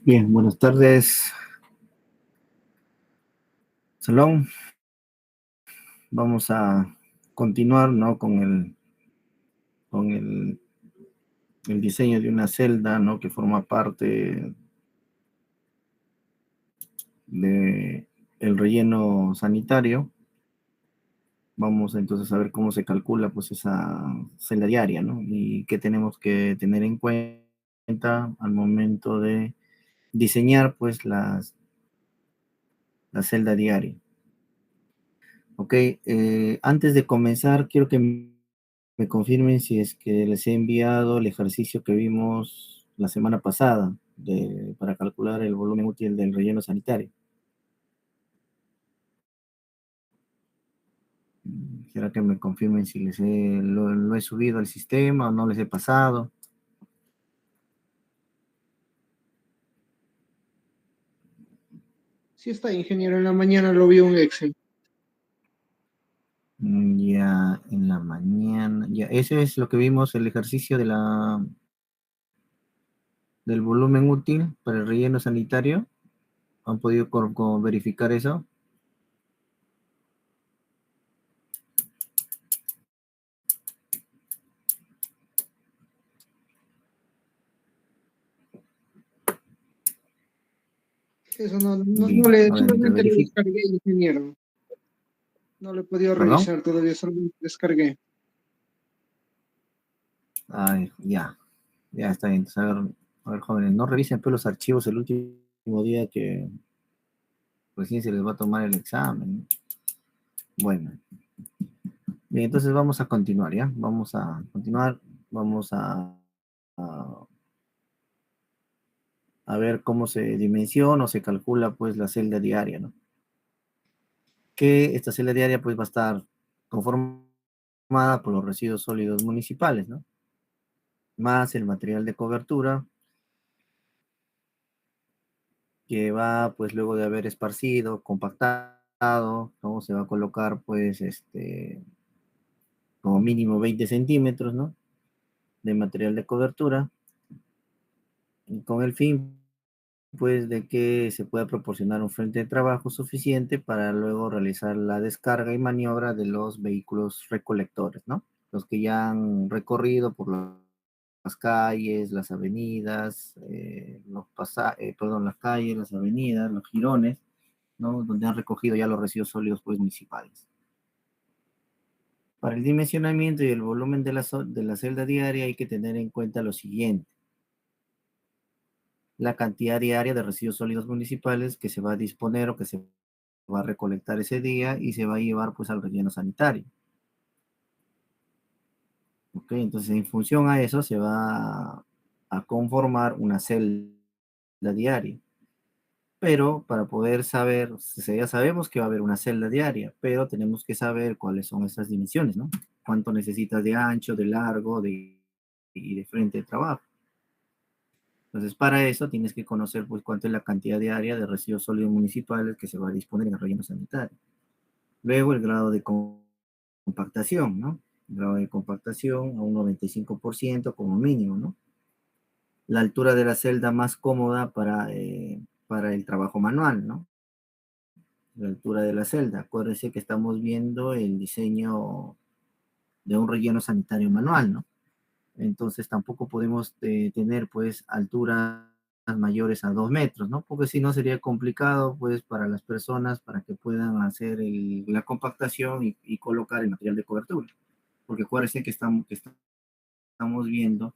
Bien, buenas tardes, Salón. Vamos a continuar, ¿no? con el diseño de una celda, ¿no? Que forma parte de el relleno sanitario. Vamos entonces a ver cómo se calcula, pues, esa celda diaria, ¿no? Y qué tenemos que tener en cuenta al momento de diseñar, pues, la celda diaria. Ok, antes de comenzar, quiero que me confirmen si es que les he enviado el ejercicio que vimos la semana pasada para calcular el volumen útil del relleno sanitario. Quisiera que me confirmen si lo he subido al sistema o no les he pasado. Sí está, ingeniero, en la mañana lo vi un Excel. Ya en la mañana, ya, ese es lo que vimos, el ejercicio del volumen útil para el relleno sanitario. ¿Han podido verificar eso? Eso no, no, no Bien, le, a ver, entonces solamente lo verifico. descargué, ingeniero. No lo he podido ¿Perdón? revisar todavía, solamente descargué. Ay, ya. Ya está bien. Entonces, a ver, jóvenes, no revisen pues, los archivos el último día que recién se les va a tomar el examen, ¿no? Bueno, bien, entonces vamos a continuar, ¿ya? Vamos a continuar, vamos a, a ver cómo se dimensiona o se calcula pues la celda diaria, ¿no? Que esta celda diaria pues va a estar conformada por los residuos sólidos municipales, ¿no? Más el material de cobertura que va, pues luego de haber esparcido, compactado, ¿no? Se va a colocar, pues, como mínimo 20 centímetros, ¿no? De material de cobertura, y con el fin, pues, de que se pueda proporcionar un frente de trabajo suficiente para luego realizar la descarga y maniobra de los vehículos recolectores, ¿no? Los que ya han recorrido por las calles, las avenidas, perdón, las calles, las avenidas, los jirones, ¿no? Donde han recogido ya los residuos sólidos pues, municipales. Para el dimensionamiento y el volumen de la celda diaria hay que tener en cuenta lo siguiente: la cantidad diaria de residuos sólidos municipales que se va a disponer o que se va a recolectar ese día y se va a llevar pues al relleno sanitario. ¿Ok? Entonces, en función a eso se va a conformar una celda diaria. Pero para poder saber, ya sabemos que va a haber una celda diaria, pero tenemos que saber cuáles son esas dimensiones, ¿no? Cuánto necesitas de ancho, de largo, y de frente de trabajo. Entonces, para eso tienes que conocer pues cuánto es la cantidad diaria de residuos sólidos municipales que se va a disponer en el relleno sanitario. Luego, el grado de compactación, ¿no? El grado de compactación a un 95% como mínimo, ¿no? La altura de la celda más cómoda para el trabajo manual, ¿no? La altura de la celda. Acuérdense que estamos viendo el diseño de un relleno sanitario manual, ¿no? Entonces tampoco podemos tener pues alturas mayores a 2 metros, ¿no? Porque si no sería complicado pues para las personas para que puedan hacer la compactación y colocar el material de cobertura. Porque acuérdense que estamos viendo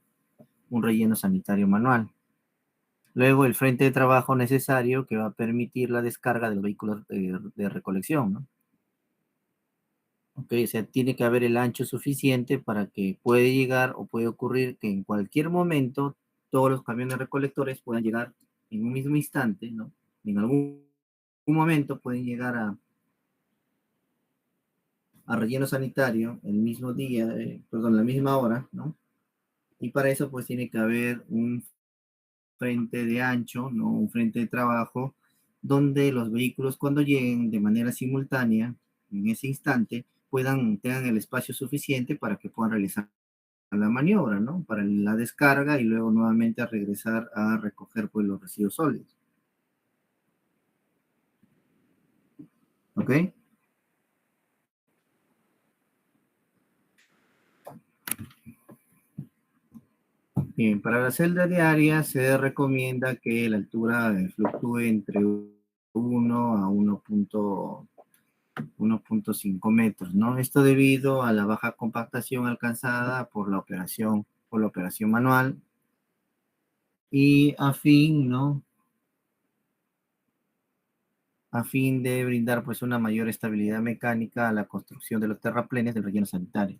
un relleno sanitario manual. Luego el frente de trabajo necesario que va a permitir la descarga de los vehículos de recolección, ¿no? Ok, o sea, tiene que haber el ancho suficiente para que puede llegar o puede ocurrir que en cualquier momento todos los camiones recolectores puedan llegar en un mismo instante, ¿no? En algún momento pueden llegar a relleno sanitario el mismo día, perdón, la misma hora, ¿no? Y para eso pues tiene que haber un frente de ancho, ¿no? Un frente de trabajo donde los vehículos cuando lleguen de manera simultánea en ese instante tengan el espacio suficiente para que puedan realizar la maniobra, ¿no? Para la descarga y luego nuevamente a regresar a recoger pues los residuos sólidos. ¿Ok? Bien, para la celda diaria se recomienda que la altura fluctúe entre 1 a 1.5 metros, ¿no? Esto debido a la baja compactación alcanzada por la operación manual y a fin, ¿no? A fin de brindar pues una mayor estabilidad mecánica a la construcción de los terraplenes del relleno sanitario.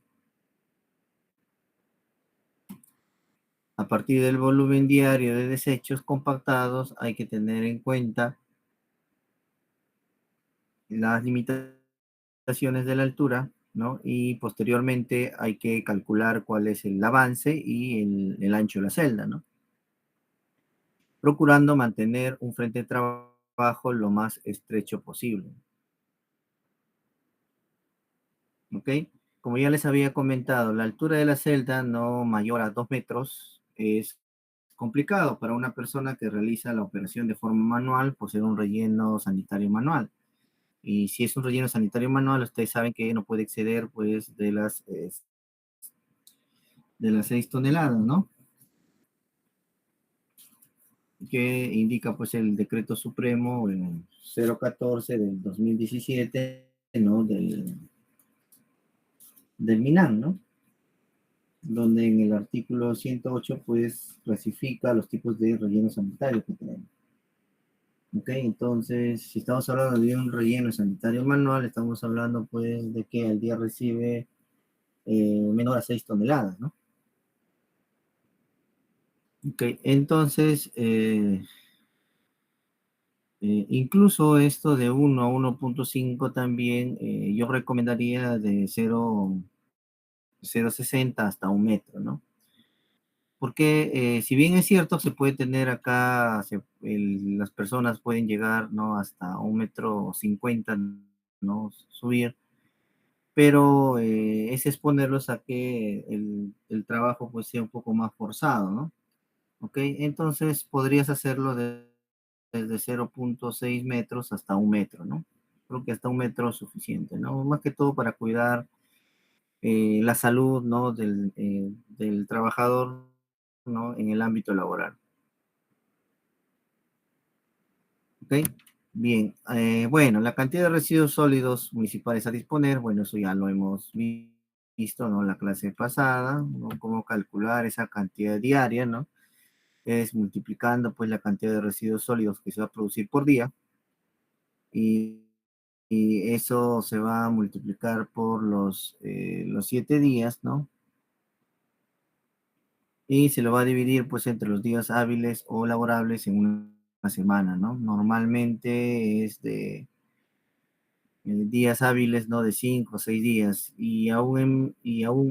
A partir del volumen diario de desechos compactados hay que tener en cuenta las limitaciones de la altura, ¿no? Y posteriormente hay que calcular cuál es el avance y el ancho de la celda, ¿no? Procurando mantener un frente de trabajo lo más estrecho posible. ¿Ok? Como ya les había comentado, la altura de la celda no mayor a 2 metros es complicado para una persona que realiza la operación de forma manual por ser un relleno sanitario manual. Y si es un relleno sanitario manual, ustedes saben que no puede exceder pues de las 6 toneladas, ¿no? Que indica pues el decreto supremo 014 del 2017, ¿no? Del MINAN, ¿no? Donde en el artículo 108 pues clasifica los tipos de relleno sanitario que tenemos. Ok, entonces si estamos hablando de un relleno sanitario manual, estamos hablando pues de que al día recibe menor a 6 toneladas, ¿no? Ok, entonces incluso esto de 1 a 1.5 también yo recomendaría de 0,60 hasta 1 metro, ¿no? Porque si bien es cierto, se puede tener acá, las personas pueden llegar, ¿no? Hasta 1,50 m, ¿no? Subir, pero es exponerlos a que el trabajo pues sea un poco más forzado, ¿no? ¿Ok? Entonces podrías hacerlo desde 0,6 metros hasta 1 metro, ¿no? Creo que hasta 1 metro es suficiente, ¿no? Más que todo para cuidar la salud, ¿no? Del trabajador, ¿no? En el ámbito laboral. ¿Ok? Bien, bueno, la cantidad de residuos sólidos municipales a disponer, bueno, eso ya lo hemos visto, ¿no? La clase pasada, ¿no? Cómo calcular esa cantidad diaria, ¿no? Es multiplicando, pues, la cantidad de residuos sólidos que se va a producir por día y, y eso se va a multiplicar por los 7 días, ¿no? Y se lo va a dividir, pues, entre los días hábiles o laborables en una semana, ¿no? Normalmente es de días hábiles, ¿no? De 5 o 6 días, y aún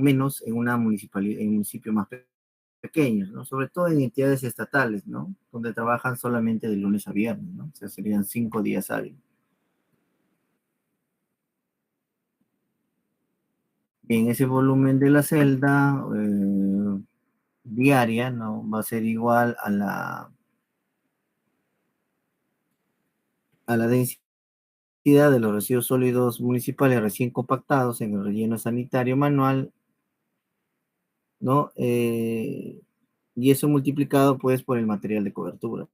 menos en una municipalidad, en municipios más pequeños, ¿no? Sobre todo en entidades estatales, ¿no? Donde trabajan solamente de lunes a viernes, ¿no? O sea, serían 5 días hábiles. En ese volumen de la celda diaria, ¿no? Va a ser igual a la densidad de los residuos sólidos municipales recién compactados en el relleno sanitario manual, ¿no? Y eso multiplicado pues por el material de cobertura.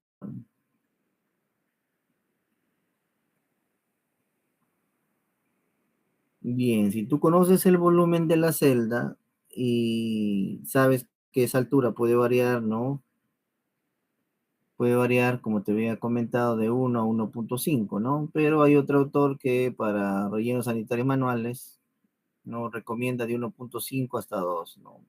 Bien, si tú conoces el volumen de la celda y sabes que esa altura puede variar, ¿no? Puede variar, como te había comentado, de 1 a 1.5, ¿no? Pero hay otro autor que para rellenos sanitarios manuales no recomienda de 1.5 hasta 2, ¿no?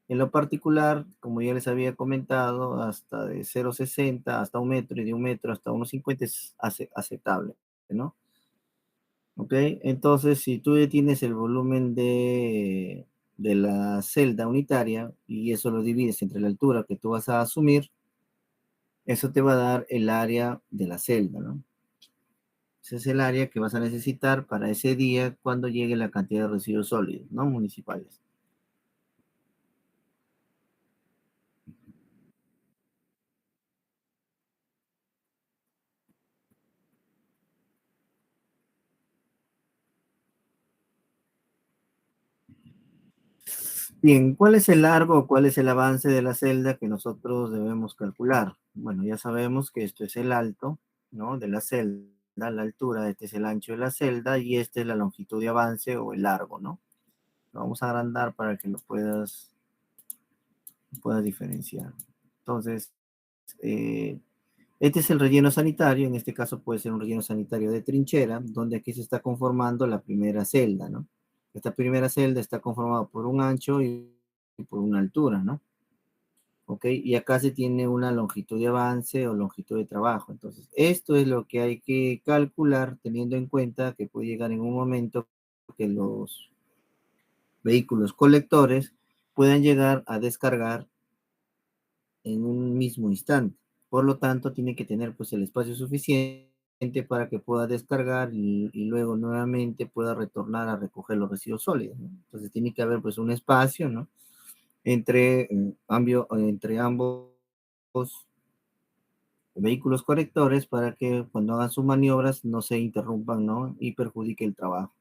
En lo particular, como ya les había comentado, hasta de 0,60 hasta 1 metro y de 1 metro hasta 1,50 es aceptable, ¿no? ¿Ok? Entonces, si tú ya tienes el volumen de la celda unitaria y eso lo divides entre la altura que tú vas a asumir, eso te va a dar el área de la celda, ¿no? Ese es el área que vas a necesitar para ese día cuando llegue la cantidad de residuos sólidos, ¿no? Municipales. Bien, ¿cuál es el largo o cuál es el avance de la celda que nosotros debemos calcular? Bueno, ya sabemos que esto es el alto, ¿no? De la celda, la altura, este es el ancho de la celda y esta es la longitud de avance o el largo, ¿no? Lo vamos a agrandar para que lo puedas diferenciar. Entonces, eh, este es el relleno sanitario, en este caso puede ser un relleno sanitario de trinchera, donde aquí se está conformando la primera celda, ¿no? Esta primera celda está conformada por un ancho y por una altura, ¿no? ¿Ok? Y acá se tiene una longitud de avance o longitud de trabajo. Entonces, esto es lo que hay que calcular teniendo en cuenta que puede llegar en un momento que los vehículos colectores puedan llegar a descargar en un mismo instante. Por lo tanto, tiene que tener pues el espacio suficiente para que pueda descargar y luego nuevamente pueda retornar a recoger los residuos sólidos, ¿no? Entonces tiene que haber pues un espacio, ¿no? Entre ambos vehículos correctores para que cuando hagan sus maniobras no se interrumpan, ¿no? Y perjudique el trabajo.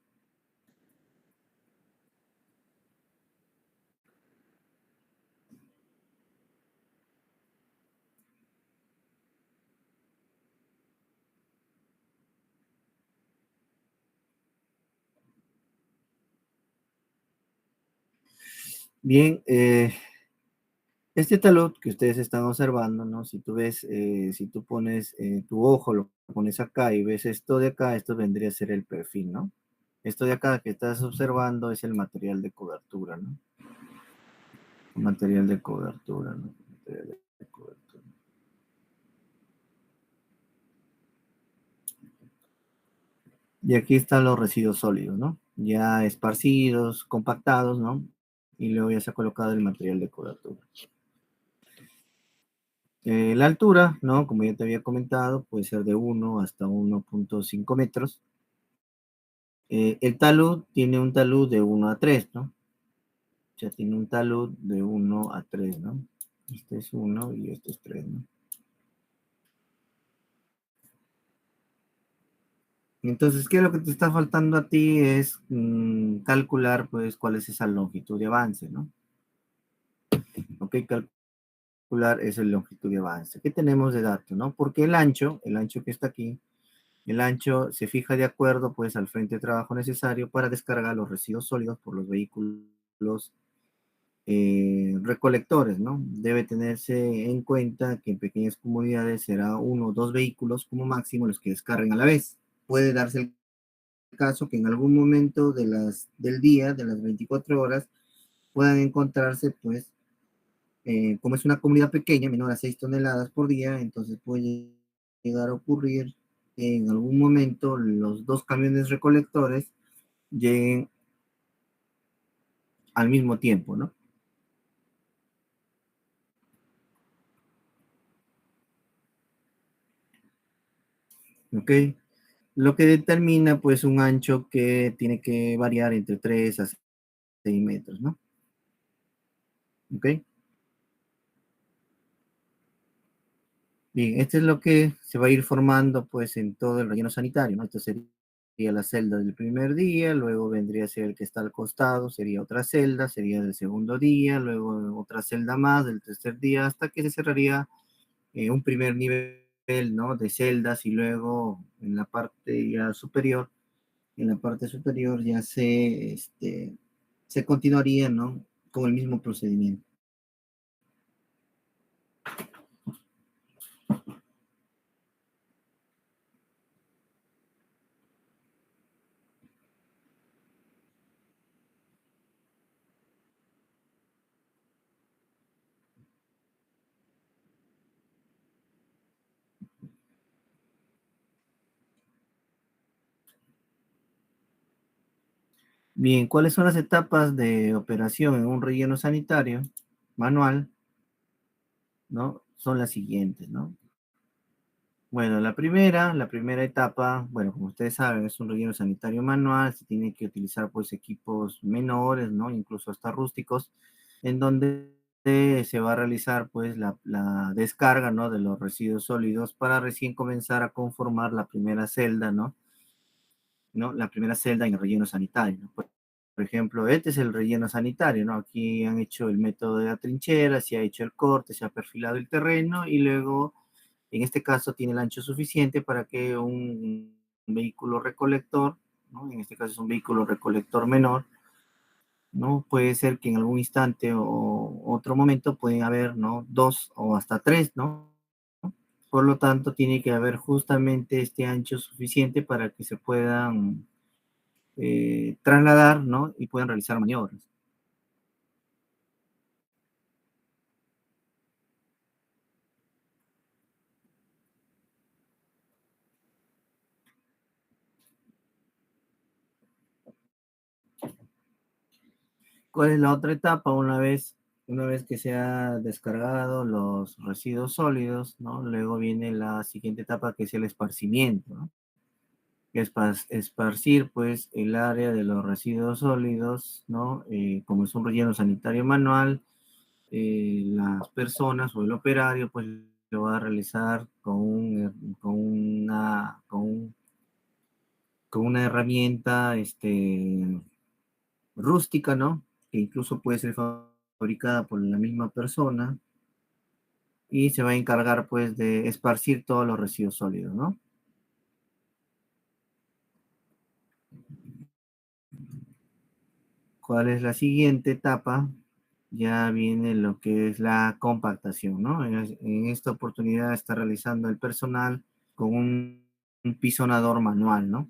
Bien, este talud que ustedes están observando, ¿no? Si tú ves, si tú pones tu ojo, lo pones acá y ves esto de acá, esto vendría a ser el perfil, ¿no? Esto de acá que estás observando es el material de cobertura, ¿no? Material de cobertura, ¿no? Material de cobertura. Y aquí están los residuos sólidos, ¿no? Ya esparcidos, compactados, ¿no? Y luego ya se ha colocado el material de cobertura. La altura, ¿no? Como ya te había comentado, puede ser de 1 hasta 1.5 metros. El talud tiene un talud de 1 a 3, ¿no? O sea, tiene un talud de 1 a 3, ¿no? Este es 1 y este es 3, ¿no? Entonces, ¿qué es lo que te está faltando a ti? Es calcular, pues, cuál es esa longitud de avance, ¿no? Ok, calcular esa longitud de avance. ¿Qué tenemos de dato, no? Porque el ancho que está aquí, el ancho se fija de acuerdo, pues, al frente de trabajo necesario para descargar los residuos sólidos por los vehículos recolectores, ¿no? Debe tenerse en cuenta que en pequeñas comunidades será uno o dos vehículos como máximo los que descarguen a la vez. Puede darse el caso que en algún momento del día, de las 24 horas, puedan encontrarse, pues, como es una comunidad pequeña, menor a 6 toneladas por día, entonces puede llegar a ocurrir que en algún momento los dos camiones recolectores lleguen al mismo tiempo, ¿no? ¿Ok? Lo que determina pues un ancho que tiene que variar entre 3 a 6 metros, ¿no? ¿Ok? Bien, esto es lo que se va a ir formando pues en todo el relleno sanitario, ¿no? Esto sería la celda del primer día, luego vendría a ser el que está al costado, sería otra celda, sería del segundo día, luego otra celda más del tercer día, hasta que se cerraría un primer nivel, ¿no? De celdas y luego en la parte ya superior, en la parte superior ya se continuaría, ¿no? Con el mismo procedimiento. Bien, ¿cuáles son las etapas de operación en un relleno sanitario manual? ¿No? Son las siguientes, ¿no? Bueno, la primera etapa, bueno, como ustedes saben, es un relleno sanitario manual, se tiene que utilizar pues equipos menores, ¿no? Incluso hasta rústicos, en donde se va a realizar pues la descarga, ¿no? De los residuos sólidos para recién comenzar a conformar la primera celda, ¿no? ¿No? La primera celda en el relleno sanitario, ¿no? ejemplo, este es el relleno sanitario, ¿no? Aquí han hecho el método de la trinchera, se ha hecho el corte, se ha perfilado el terreno y luego, en este caso, tiene el ancho suficiente para que un vehículo recolector, ¿no? En este caso es un vehículo recolector menor, ¿no? Puede ser que en algún instante o otro momento pueden haber, ¿no? Dos o hasta tres, ¿no? Por lo tanto, tiene que haber justamente este ancho suficiente para que se puedan trasladar, ¿no? Y puedan realizar maniobras. ¿Cuál es la otra etapa? Una vez que se ha descargado los residuos sólidos, ¿no? Luego viene la siguiente etapa que es el esparcimiento, ¿no? Esparcir, pues, el área de los residuos sólidos, ¿no? Como es un relleno sanitario manual, las personas o el operario, pues, lo va a realizar con una herramienta, rústica, ¿no? Que incluso puede ser fabricada por la misma persona y se va a encargar pues de esparcir todos los residuos sólidos, ¿no? ¿Cuál es la siguiente etapa? Ya viene lo que es la compactación, ¿no? En esta oportunidad está realizando el personal con un pisonador manual, ¿no?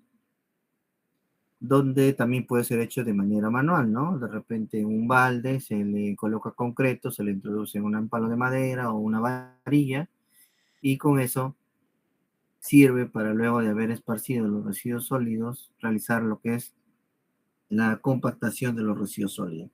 Donde también puede ser hecho de manera manual, ¿no? De repente en un balde se le coloca concreto, se le introduce un palo de madera o una varilla y con eso sirve para luego de haber esparcido los residuos sólidos, realizar lo que es la compactación de los residuos sólidos.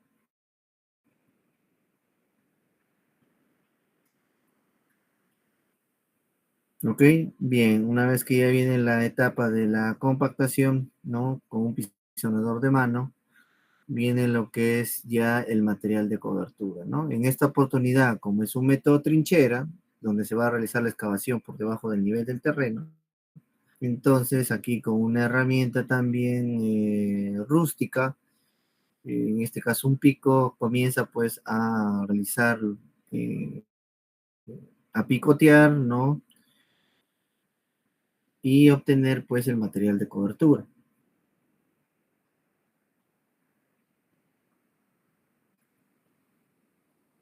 ¿Ok? Bien, una vez que ya viene la etapa de la compactación, ¿no? Con un pisonador de mano, viene lo que es ya el material de cobertura, ¿no? En esta oportunidad, como es un método trinchera, donde se va a realizar la excavación por debajo del nivel del terreno, entonces aquí con una herramienta también rústica, en este caso un pico, comienza pues a realizar, eh, a picotear, ¿no? Y obtener pues el material de cobertura.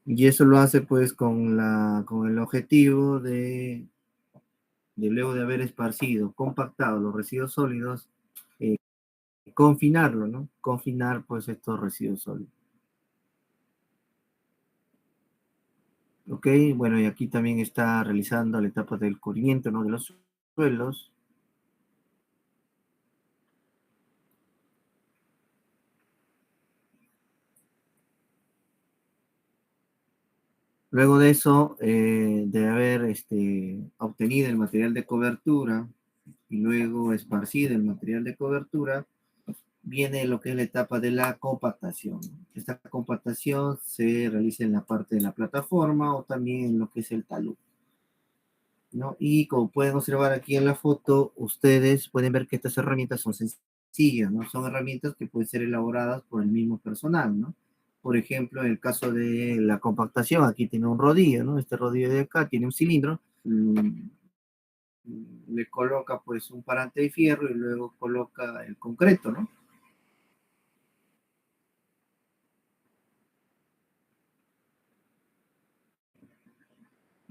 Y eso lo hace pues con el objetivo de luego de haber esparcido, compactado los residuos sólidos, eh, confinarlo, ¿no? Confinar pues estos residuos sólidos. Ok, bueno, y aquí también está realizando la etapa del cubrimiento, ¿no? De los suelos. Luego de eso, de haber obtenido el material de cobertura y luego esparcido el material de cobertura, viene lo que es la etapa de la compactación. Esta compactación se realiza en la parte de la plataforma o también en lo que es el talud, ¿no? Y como pueden observar aquí en la foto, ustedes pueden ver que estas herramientas son sencillas, ¿no? Son herramientas que pueden ser elaboradas por el mismo personal, ¿no? Por ejemplo, en el caso de la compactación, aquí tiene un rodillo, ¿no? Este rodillo de acá tiene un cilindro, le coloca pues un parante de fierro y luego coloca el concreto, ¿no?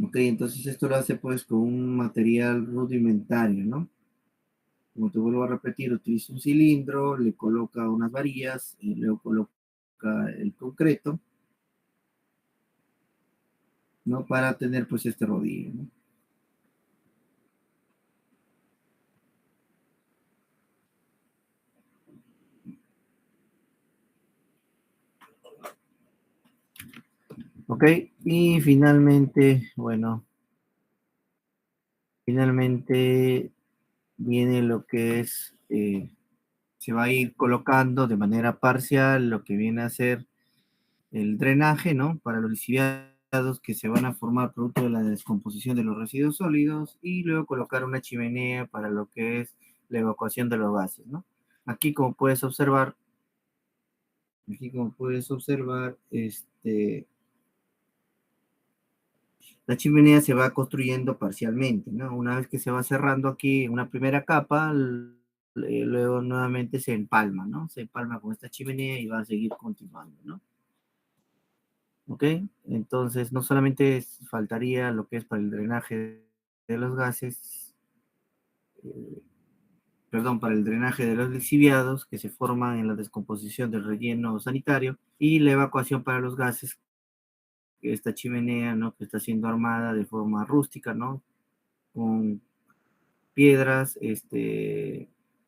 Ok, entonces esto lo hace pues con un material rudimentario, ¿no? Como te vuelvo a repetir, utiliza un cilindro, le coloca unas varillas y luego coloca el concreto, ¿no? Para tener pues este rodillo, ¿no? Ok, y finalmente, bueno, finalmente viene lo que es, se va a ir colocando de manera parcial lo que viene a ser el drenaje, ¿no? Para los lisiados que se van a formar producto de la descomposición de los residuos sólidos y luego colocar una chimenea para lo que es la evacuación de los gases, ¿no? Aquí, como puedes observar, Aquí como puedes observar, la chimenea se va construyendo parcialmente, ¿no? Una vez que se va cerrando aquí una primera capa, luego nuevamente se empalma, ¿no? Se empalma con esta chimenea y va a seguir continuando, ¿no? ¿Ok? Entonces, no solamente faltaría lo que es para el drenaje de los gases, eh, perdón, para el drenaje de los lixiviados que se forman en la descomposición del relleno sanitario y la evacuación para los gases, esta chimenea, ¿no? Que está siendo armada de forma rústica, ¿no? Con piedras,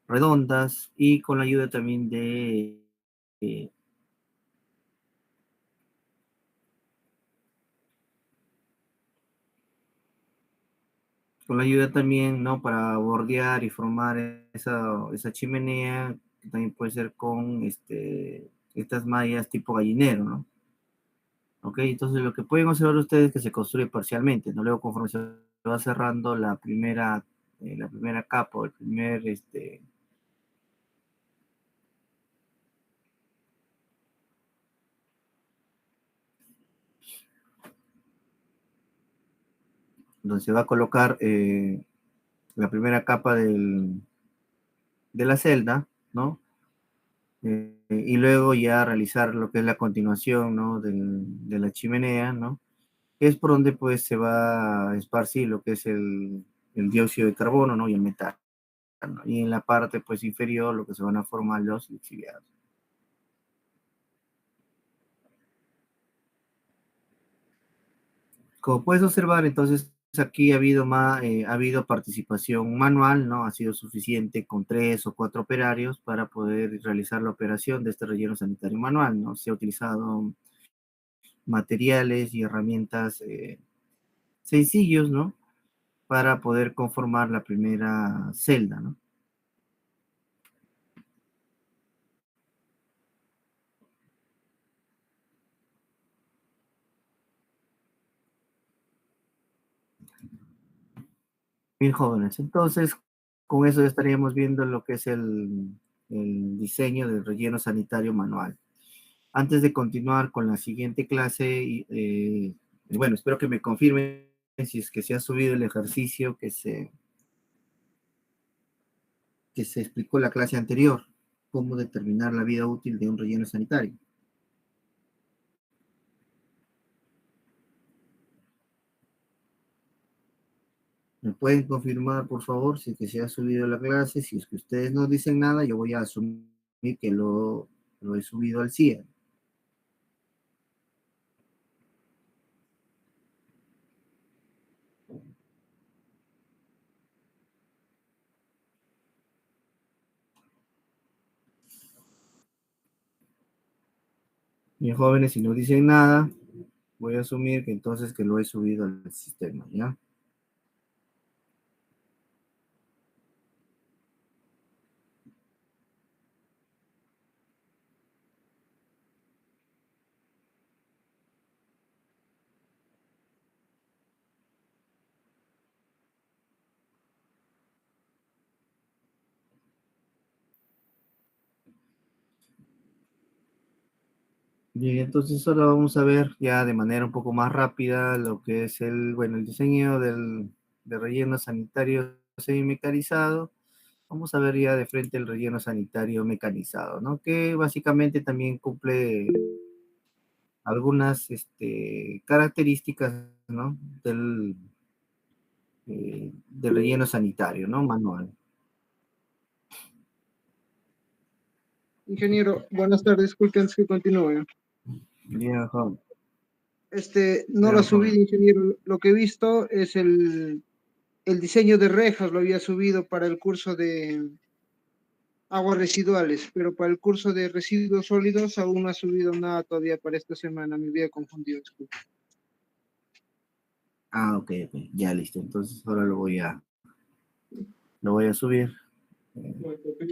redondas y con la ayuda también eh, con la ayuda también, ¿no? Para bordear y formar esa chimenea, que también puede ser con estas mallas tipo gallinero, ¿no? Ok, entonces lo que pueden observar ustedes es que se construye parcialmente, ¿no? Luego conforme se va cerrando la primera capa o el primer, donde se va a colocar la primera capa de la celda, ¿no? Y luego ya realizar lo que es la continuación, ¿no? De la chimenea, ¿no? Que es por donde pues se va a esparcir lo que es el dióxido de carbono, ¿no? Y el metano, ¿no? Y en la parte pues inferior lo que se van a formar los lixiviados. Como puedes observar, entonces aquí ha habido participación manual, ¿no? Ha sido suficiente con 3 o 4 operarios para poder realizar la operación de este relleno sanitario manual, ¿no? Se ha utilizado materiales y herramientas sencillos, ¿no? Para poder conformar la primera celda, ¿no? Bien jóvenes. Entonces, con eso estaríamos viendo lo que es el diseño del relleno sanitario manual. Antes de continuar con la siguiente clase, bueno, espero que me confirmen si es que se ha subido el ejercicio que se explicó en la clase anterior, cómo determinar la vida útil de un relleno sanitario. ¿Me pueden confirmar, por favor, si es que se ha subido la clase? Si es que ustedes no dicen nada, yo voy a asumir que lo he subido al 100. Bien, jóvenes, si no dicen nada, voy a asumir que entonces que lo he subido al sistema, ¿ya? Bien, entonces ahora vamos a ver ya de manera un poco más rápida lo que es bueno, el diseño del relleno sanitario semimecanizado. Vamos a ver ya de frente el relleno sanitario mecanizado, ¿no? Que básicamente también cumple algunas características, ¿no? Del relleno sanitario, ¿no? Manual. Ingeniero, buenas tardes, disculpe antes que continúe. Bien, joven. No lo ha Bien, subido, joven. ingeniero. Lo que he visto es el diseño de rejas, lo había subido para el curso de aguas residuales, pero para el curso de residuos sólidos aún no ha subido nada todavía para esta semana. Me había confundido, disculpe. Ah, ok, ok. Ya listo. Entonces ahora lo voy a subir.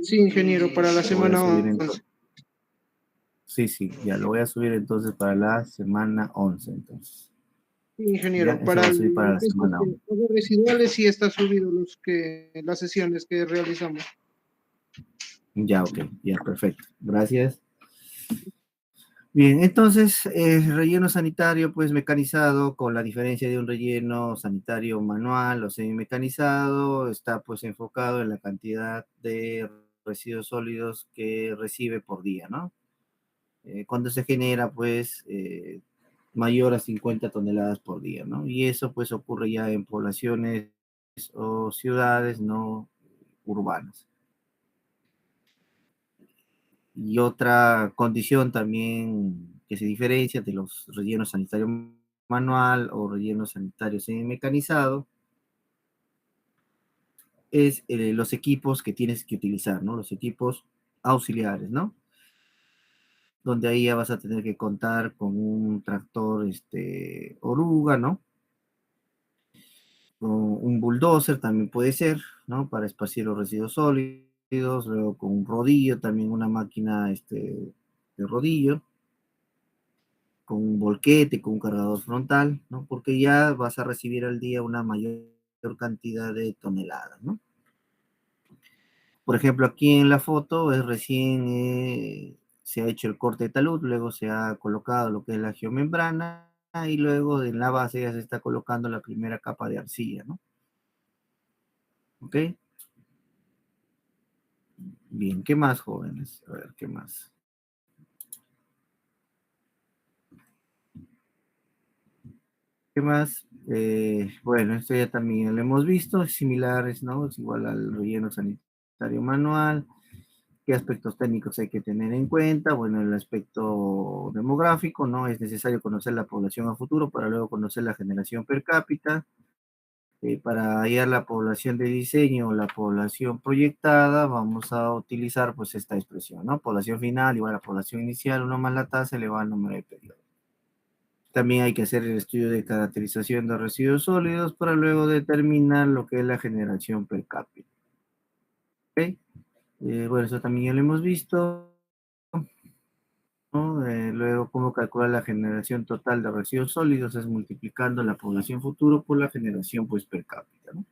Sí, ingeniero, para la Lo voy a semana subir 11. entonces. Sí, sí, ya lo voy a subir entonces para la semana 11 entonces. Sí, Ya, ingeniero, eso para va a subir para lo la que es semana 11. aguas residuales sí está subido las sesiones que realizamos. Ya, ok, ya, perfecto. Gracias. Bien, entonces, relleno sanitario, pues mecanizado, con la diferencia de un relleno sanitario manual o semimecanizado, está pues enfocado en la cantidad de residuos sólidos que recibe por día, ¿no? Cuando se genera, pues, mayor a 50 toneladas por día, ¿no? Y eso, pues, ocurre ya en poblaciones o ciudades no urbanas. Y otra condición también que se diferencia de los rellenos sanitarios manual o relleno sanitario semimecanizado es los equipos que tienes que utilizar, ¿no? Los equipos auxiliares, ¿no? Donde ahí ya vas a tener que contar con un tractor, oruga, ¿no? O un bulldozer también puede ser, ¿no? Para esparcir los residuos sólidos, luego con un rodillo, también una máquina, de rodillo, con un volquete, con un cargador frontal, ¿no? Porque ya vas a recibir al día una mayor cantidad de toneladas, ¿no? Por ejemplo, aquí en la foto es recién se ha hecho el corte de talud, luego se ha colocado lo que es la geomembrana y luego en la base ya se está colocando la primera capa de arcilla, ¿no? ¿Ok? Bien, ¿qué más, jóvenes? A ver, ¿qué más? ¿Qué más? Bueno, esto ya también lo hemos visto, es similares, ¿no? Es igual al relleno sanitario manual. ¿Qué aspectos técnicos hay que tener en cuenta? Bueno, el aspecto demográfico, ¿no? Es necesario conocer la población a futuro para luego conocer la generación per cápita. Para hallar la población de diseño o la población proyectada, vamos a utilizar pues esta expresión, ¿no? Población final igual a la población inicial, uno más la tasa elevado al número de periodos. También hay que hacer el estudio de caracterización de residuos sólidos para luego determinar lo que es la generación per cápita. ¿Ok? Bueno, eso también ya lo hemos visto, ¿no? Luego, cómo calcular la generación total de residuos sólidos es multiplicando la población futuro por la generación pues per cápita, ¿no?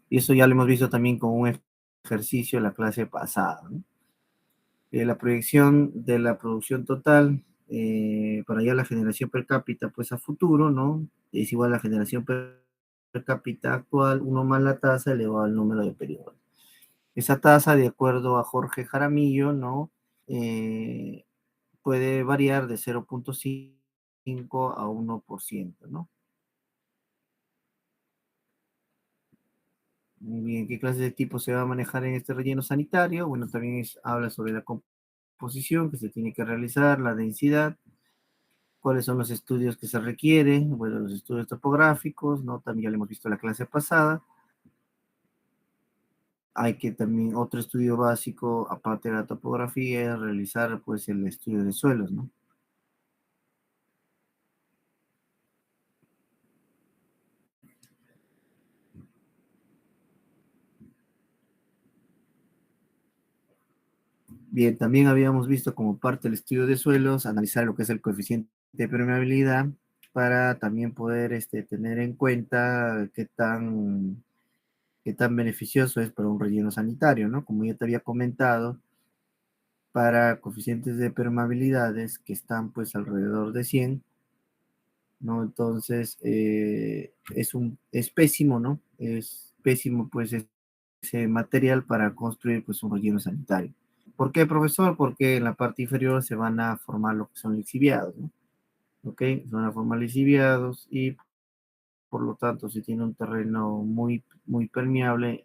Y eso ya lo hemos visto también con un ejercicio en la clase pasada, ¿no? La proyección de la producción total para ya la generación per cápita pues a futuro, ¿no? Es igual a la generación per cápita actual, uno más la tasa elevado al número de periodos. Esa tasa, de acuerdo a Jorge Jaramillo, ¿no? Eh, puede variar de 0,5 a 1%, ¿no? Muy bien, ¿qué clase de tipo se va a manejar en este relleno sanitario? Bueno, también habla sobre la composición que se tiene que realizar, la densidad, cuáles son los estudios que se requieren, bueno, los estudios topográficos, ¿no? También ya lo hemos visto en la clase pasada. Hay que también, otro estudio básico, aparte de la topografía, es realizar pues el estudio de suelos, ¿no? Bien, también habíamos visto como parte del estudio de suelos, analizar lo que es el coeficiente de permeabilidad para también poder tener en cuenta qué tan beneficioso es para un relleno sanitario, ¿no? Como ya te había comentado, para coeficientes de permeabilidades que están pues alrededor de 100, ¿no? Entonces, es pésimo, ¿no? Es pésimo pues ese material para construir pues un relleno sanitario. ¿Por qué, profesor? Porque en la parte inferior se van a formar lo que son lixiviados, ¿no? ¿Ok? Se van a formar lixiviados y por lo tanto, si tiene un terreno muy, muy permeable,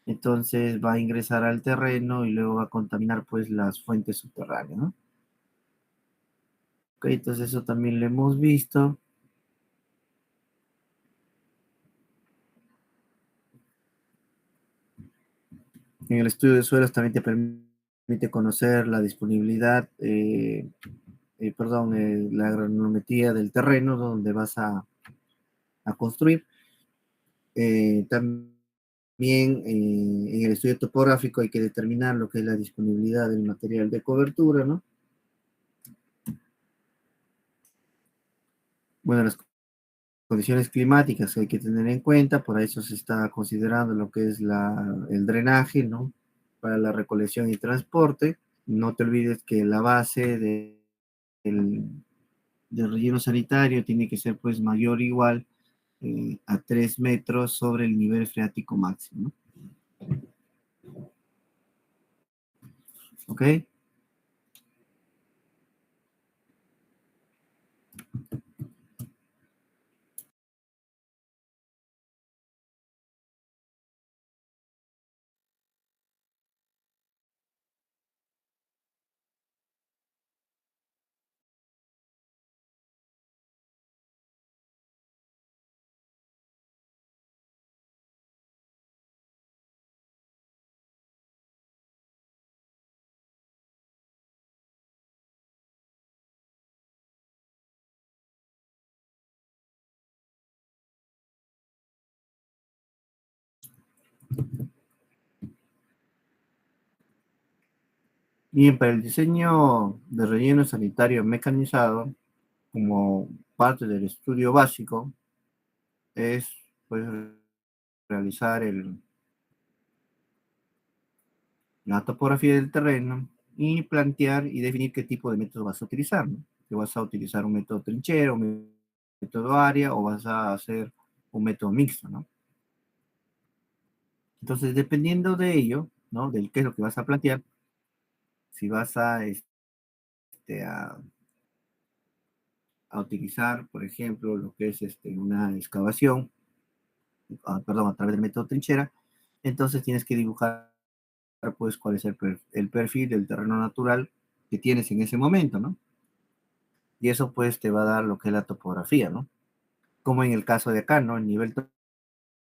entonces va a ingresar al terreno y luego va a contaminar pues las fuentes subterráneas, ¿no? Ok, entonces eso también lo hemos visto. En el estudio de suelos también te permite conocer la disponibilidad, perdón, la granulometría del terreno donde vas a construir. También en el estudio topográfico hay que determinar lo que es la disponibilidad del material de cobertura, ¿no? Bueno, las condiciones climáticas que hay que tener en cuenta, por eso se está considerando lo que es el drenaje, ¿no? Para la recolección y transporte. No te olvides que la base del relleno sanitario tiene que ser pues mayor o igual a 3 metros sobre el nivel freático máximo, ¿no? ¿Ok? Bien, para el diseño de relleno sanitario mecanizado, como parte del estudio básico, es pues realizar la topografía del terreno y plantear y definir qué tipo de método vas a utilizar, ¿no? Si vas a utilizar un método trinchera, un método área o vas a hacer un método mixto, ¿no? Entonces, dependiendo de ello, ¿no? Del qué es lo que vas a plantear, si vas a utilizar, por ejemplo, lo que es una excavación, perdón, a través del método trinchera, entonces tienes que dibujar, pues, cuál es el perfil del terreno natural que tienes en ese momento, ¿no? Y eso, pues, te va a dar lo que es la topografía, ¿no? Como en el caso de acá, ¿no? El nivel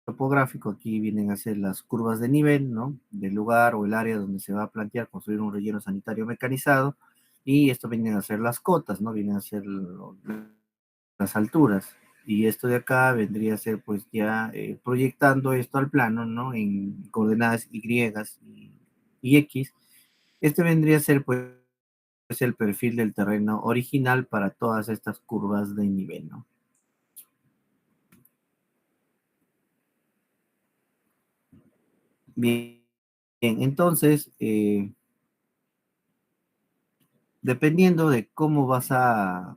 topográfico, aquí vienen a ser las curvas de nivel, ¿no? Del lugar o el área donde se va a plantear construir un relleno sanitario mecanizado, y esto vienen a ser las cotas, ¿no? Vienen a ser las alturas. Y esto de acá vendría a ser pues ya proyectando esto al plano, ¿no? En coordenadas Y y X. Este vendría a ser pues el perfil del terreno original para todas estas curvas de nivel, ¿no? Bien, bien, entonces, dependiendo de cómo vas a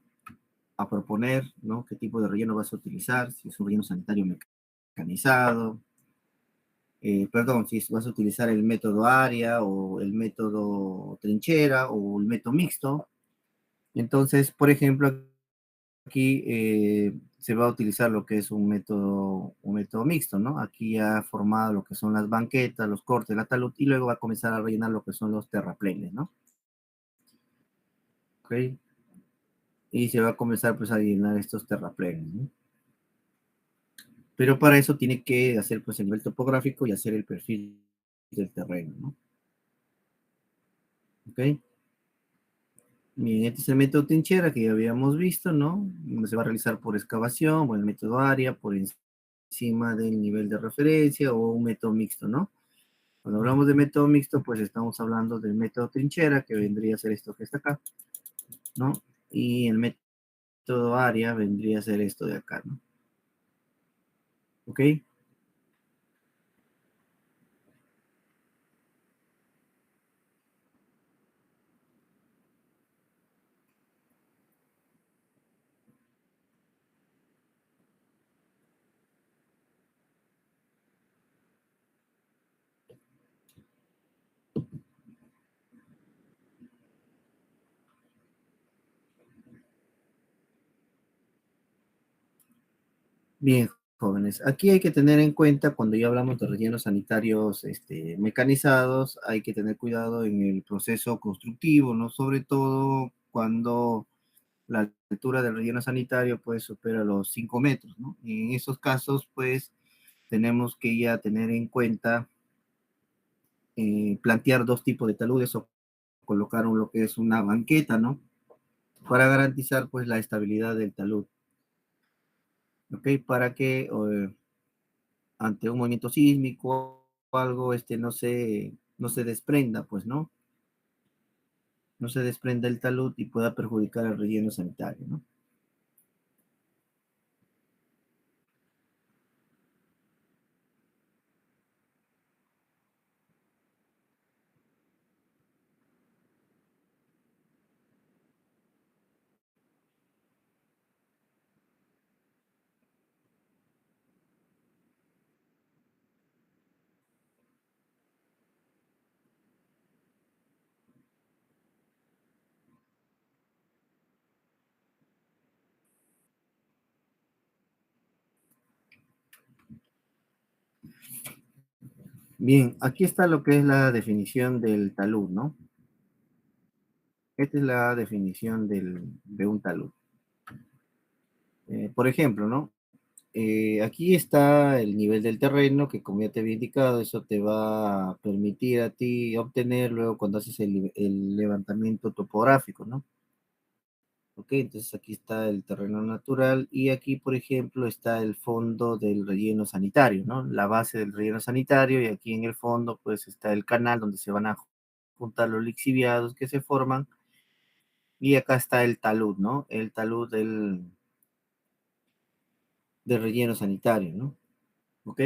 proponer, ¿no? Qué tipo de relleno vas a utilizar, si es un relleno sanitario mecanizado, perdón, si vas a utilizar el método área o el método trinchera o el método mixto. Entonces, por ejemplo, aquí se va a utilizar lo que es un método mixto, ¿no? Aquí ya ha formado lo que son las banquetas, los cortes, la talud, y luego va a comenzar a rellenar lo que son los terraplenes, ¿no? ¿Ok? Y se va a comenzar pues a llenar estos terraplenes, ¿no? Pero para eso tiene que hacer pues el nivel topográfico y hacer el perfil del terreno, ¿no? ¿Ok? Bien, este es el método trinchera que ya habíamos visto, ¿no? Se va a realizar por excavación, o el método área, por encima del nivel de referencia, o un método mixto, ¿no? Cuando hablamos de método mixto, pues estamos hablando del método trinchera, que vendría a ser esto que está acá, ¿no? Y el método área vendría a ser esto de acá, ¿no? ¿Ok? Bien, jóvenes. Aquí hay que tener en cuenta, cuando ya hablamos de rellenos sanitarios mecanizados, hay que tener cuidado en el proceso constructivo, ¿no? Sobre todo cuando la altura del relleno sanitario pues supera los 5 metros, ¿no? Y en esos casos pues tenemos que ya tener en cuenta plantear dos tipos de taludes o colocar lo que es una banqueta, ¿no? Para garantizar pues la estabilidad del talud, ¿ok? Para que ante un movimiento sísmico o algo, no se desprenda, pues, ¿no? No se desprenda el talud y pueda perjudicar al relleno sanitario, ¿no? Bien, aquí está lo que es la definición del talud, ¿no? Esta es la definición de un talud. Por ejemplo, ¿no? Aquí está el nivel del terreno, que como ya te había indicado, eso te va a permitir a ti obtener luego cuando haces el levantamiento topográfico, ¿no? Ok, entonces aquí está el terreno natural y aquí, por ejemplo, está el fondo del relleno sanitario, ¿no? La base del relleno sanitario y aquí en el fondo, pues está el canal donde se van a juntar los lixiviados que se forman y acá está el talud, ¿no? El talud del relleno sanitario, ¿no? ¿Ok?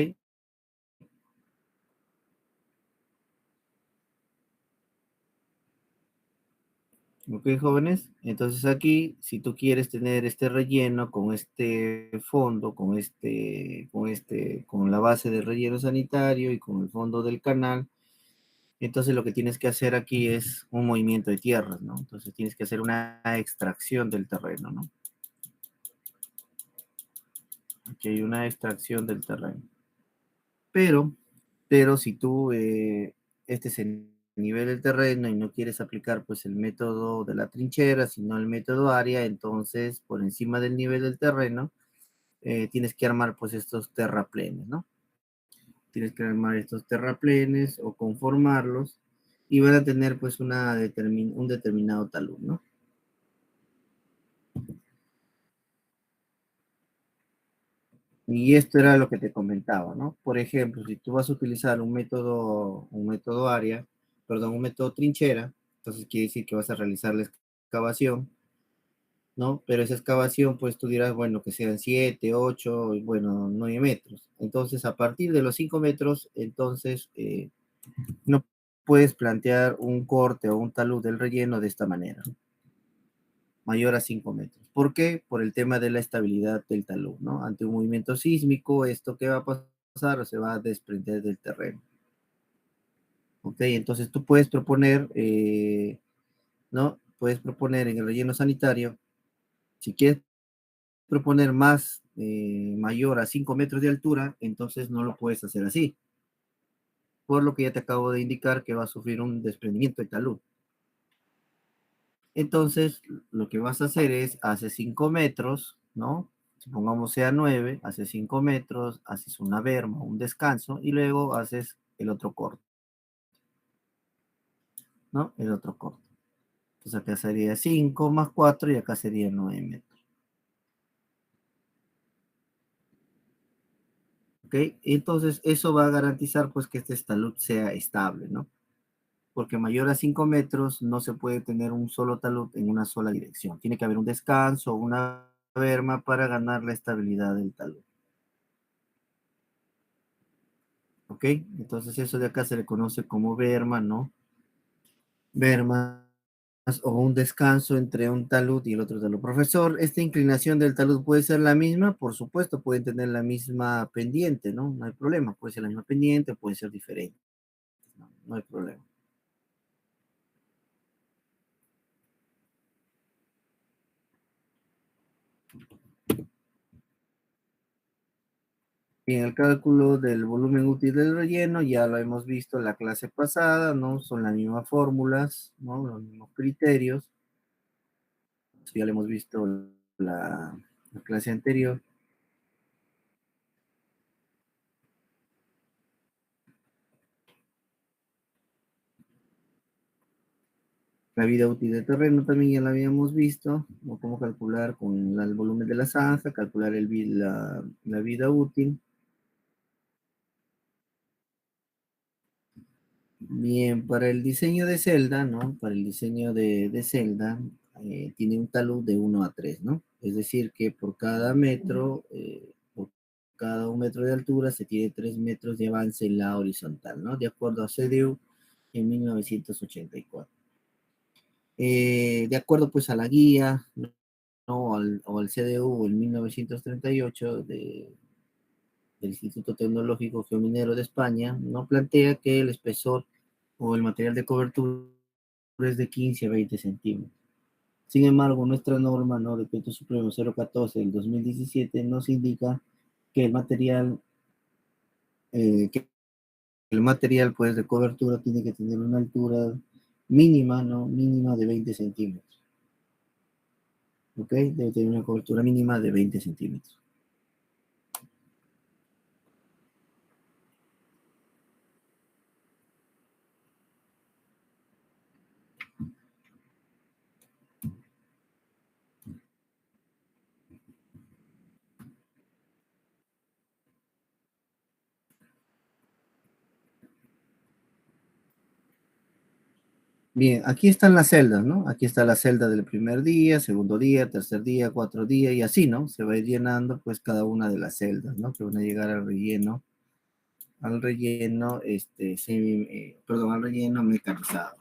Ok, jóvenes. Entonces aquí, si tú quieres tener este relleno con este fondo, con la base del relleno sanitario y con el fondo del canal, entonces lo que tienes que hacer aquí es un movimiento de tierras, ¿no? Entonces tienes que hacer una extracción del terreno, ¿no? Aquí hay una extracción del terreno. Pero, pero si tú, este es el nivel del terreno y no quieres aplicar pues el método de la trinchera, sino el método área, entonces por encima del nivel del terreno, tienes que armar pues estos terraplenes, ¿no? Tienes que armar estos terraplenes o conformarlos y van a tener pues un determinado talud, ¿no? Y esto era lo que te comentaba, ¿no? Por ejemplo, si tú vas a utilizar un método área, perdón, un método trinchera, entonces quiere decir que vas a realizar la excavación, ¿no? Pero esa excavación, pues tú dirás, bueno, que sean 7, 8, y bueno, 9 metros. Entonces, a partir de los 5 metros, entonces, no puedes plantear un corte o un talud del relleno de esta manera, ¿no? Mayor a 5 metros. ¿Por qué? Por el tema de la estabilidad del talud, ¿no? Ante un movimiento sísmico, ¿esto qué va a pasar? Se va a desprender del terreno. ¿Ok? Entonces tú puedes proponer, ¿no? Puedes proponer en el relleno sanitario, si quieres proponer más, mayor a 5 metros de altura, entonces no lo puedes hacer así, por lo que ya te acabo de indicar que va a sufrir un desprendimiento de talud. Entonces, lo que vas a hacer es, hace 5 metros, ¿no? Supongamos sea 9, hace 5 metros, haces una berma, un descanso, y luego haces el otro corte, ¿no? El otro corte. Entonces acá sería 5 más 4 y acá sería 9 metros. ¿Ok? Entonces, eso va a garantizar pues que este talud sea estable, ¿no? Porque mayor a 5 metros no se puede tener un solo talud en una sola dirección. Tiene que haber un descanso, una berma para ganar la estabilidad del talud. ¿Ok? Entonces eso de acá se le conoce como berma, ¿no? Bermas o un descanso entre un talud y el otro talud. Profesor, ¿esta inclinación del talud puede ser la misma? Por supuesto, pueden tener la misma pendiente, ¿no? No hay problema, puede ser la misma pendiente, puede ser diferente, no, no hay problema. Bien, el cálculo del volumen útil del relleno ya lo hemos visto en la clase pasada, ¿no? Son las mismas fórmulas, ¿no? Los mismos criterios. Eso ya lo hemos visto la clase anterior. La vida útil del terreno también ya la habíamos visto, ¿no? Cómo calcular con el volumen de la zanja, calcular la vida útil. Bien, para el diseño de celda, ¿no? Para el diseño de celda, tiene un talud de 1 a 3, ¿no? Es decir, que por cada metro, por cada 1 metro de altura, se tiene 3 metros de avance en la horizontal, ¿no? De acuerdo a CDU en 1984. De acuerdo pues a la guía, ¿no? O al CDU en 1938 del Instituto Tecnológico Geominero de España, no plantea que el espesor o el material de cobertura es de 15 a 20 centímetros. Sin embargo, nuestra norma, ¿no? Decreto Supremo 014 del 2017 nos indica que el material que el material, pues, de cobertura tiene que tener una altura mínima, ¿no? Mínima de 20 centímetros. ¿Ok? Debe tener una cobertura mínima de 20 centímetros. Bien, aquí están las celdas, ¿no? Aquí está la celda del primer día, segundo día, tercer día, cuatro días y así, ¿no? Se va a ir llenando pues cada una de las celdas, ¿no? Que van a llegar al relleno, perdón, al relleno mecanizado.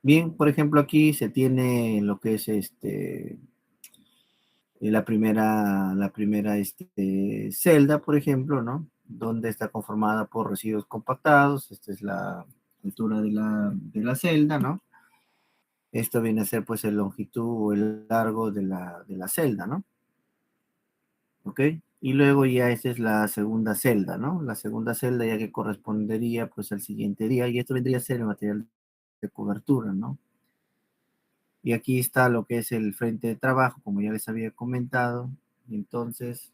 Bien, por ejemplo, aquí se tiene lo que es la primera celda, por ejemplo, ¿no? Donde está conformada por residuos compactados. Esta es la altura de la celda, ¿no? Esto viene a ser pues el longitud o el largo de la celda, ¿no? ¿Ok? Y luego ya esta es la segunda celda, ¿no? La segunda celda ya que correspondería pues al siguiente día y esto vendría a ser el material de cobertura, ¿no? Y aquí está lo que es el frente de trabajo, como ya les había comentado. Entonces,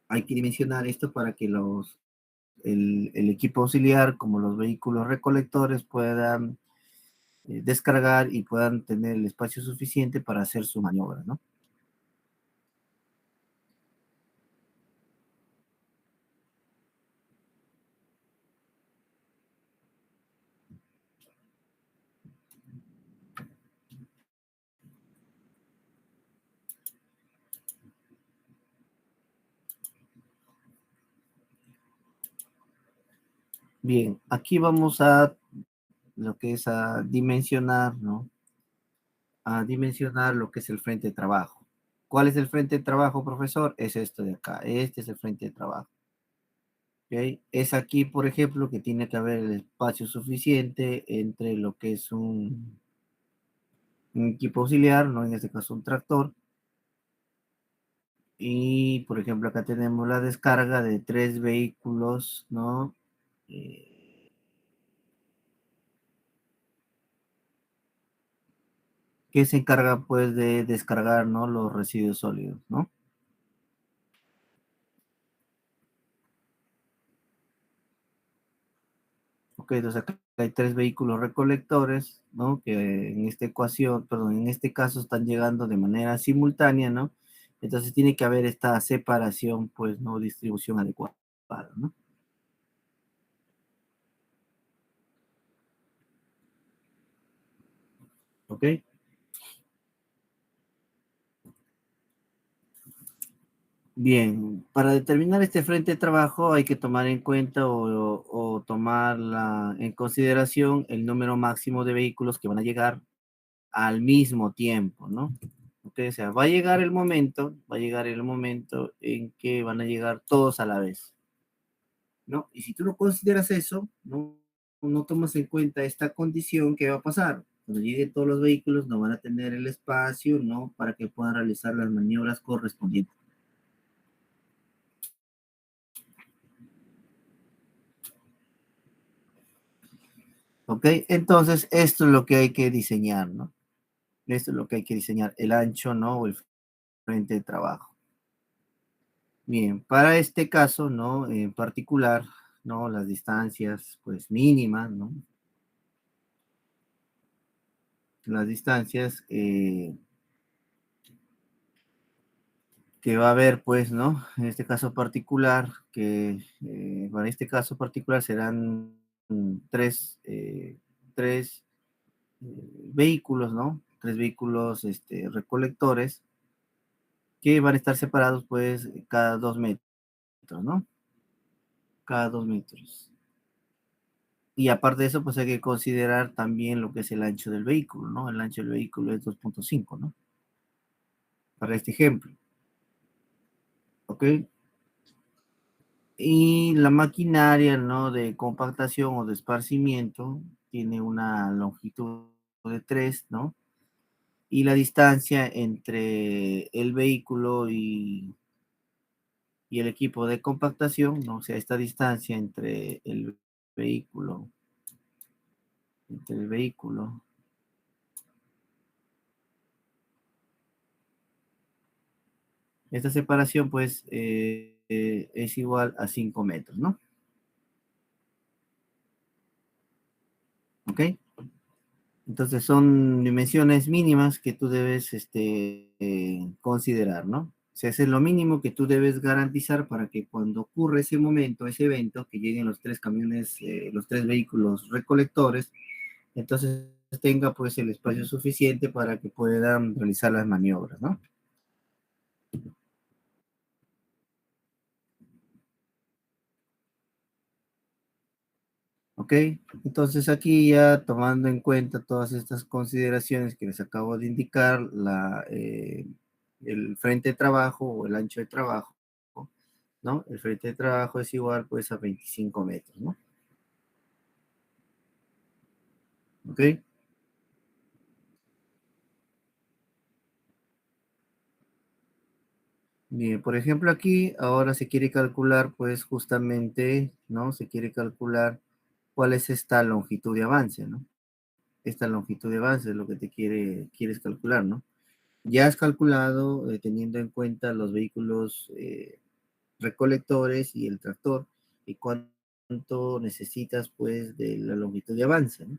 hay que dimensionar esto para que el equipo auxiliar, como los vehículos recolectores, puedan descargar y puedan tener el espacio suficiente para hacer su maniobra, ¿no? Bien, aquí vamos a lo que es a dimensionar, ¿no? A dimensionar lo que es el frente de trabajo. ¿Cuál es el frente de trabajo, profesor? Es esto de acá. Este es el frente de trabajo. ¿Ok? Es aquí, por ejemplo, que tiene que haber el espacio suficiente entre lo que es un equipo auxiliar, ¿no? En este caso un tractor. Y, por ejemplo, acá tenemos la descarga de 3 vehículos, ¿no? Eh, que se encarga, pues, de descargar, ¿no? Los residuos sólidos, ¿no? Ok, entonces acá hay 3 vehículos recolectores, ¿no? Que en esta ecuación, perdón, en este caso están llegando de manera simultánea, ¿no? Entonces tiene que haber esta separación, pues, ¿no? Distribución adecuada, ¿no? ¿Ok? Bien, para determinar este frente de trabajo hay que tomar en cuenta o tomar en consideración el número máximo de vehículos que van a llegar al mismo tiempo, ¿no? Ok, o sea, va a llegar el momento en que van a llegar todos a la vez, ¿no? Y si tú no consideras eso, no tomas en cuenta esta condición, ¿qué va a pasar? Cuando lleguen todos los vehículos no van a tener el espacio, ¿no? Para que puedan realizar las maniobras correspondientes. ¿Ok? Entonces, esto es lo que hay que diseñar, ¿no? Esto es lo que hay que diseñar, el ancho, ¿no? O el frente de trabajo. Bien, para este caso, ¿no? En particular, ¿no? Las distancias, pues mínimas, ¿no? Las distancias que va a haber, pues, ¿no? En este caso particular, para este caso particular serán tres, vehículos, ¿no? 3 vehículos recolectores que van a estar separados, pues, cada 2 metros, ¿no? Cada 2 metros. Y aparte de eso, pues hay que considerar también lo que es el ancho del vehículo, ¿no? El ancho del vehículo es 2.5, ¿no? para este ejemplo, ¿ok? Y la maquinaria, ¿no? De compactación o de esparcimiento tiene una longitud de 3, ¿no? Y la distancia entre el vehículo y el equipo de compactación, ¿no? O sea, esta distancia vehículo, entre el vehículo, esta separación, pues, es igual a 5 metros, ¿no? ¿Ok? Entonces son dimensiones mínimas que tú debes considerar, ¿no? O sea, ese es lo mínimo que tú debes garantizar para que cuando ocurra ese momento, ese evento, que lleguen los 3 camiones, los 3 vehículos recolectores, entonces tenga pues el espacio suficiente para que puedan realizar las maniobras, ¿no? ¿Ok? Entonces aquí ya tomando en cuenta todas estas consideraciones que les acabo de indicar, el frente de trabajo o el ancho de trabajo, ¿no? El frente de trabajo es igual pues a 25 metros, ¿no? ¿Ok? Bien, por ejemplo aquí ahora se quiere calcular pues justamente, ¿no? Se quiere calcular cuál es esta longitud de avance, ¿no? Esta longitud de avance es lo que quieres calcular, ¿no? Ya has calculado, teniendo en cuenta los vehículos recolectores y el tractor, y cuánto necesitas, pues, de la longitud de avance, ¿no?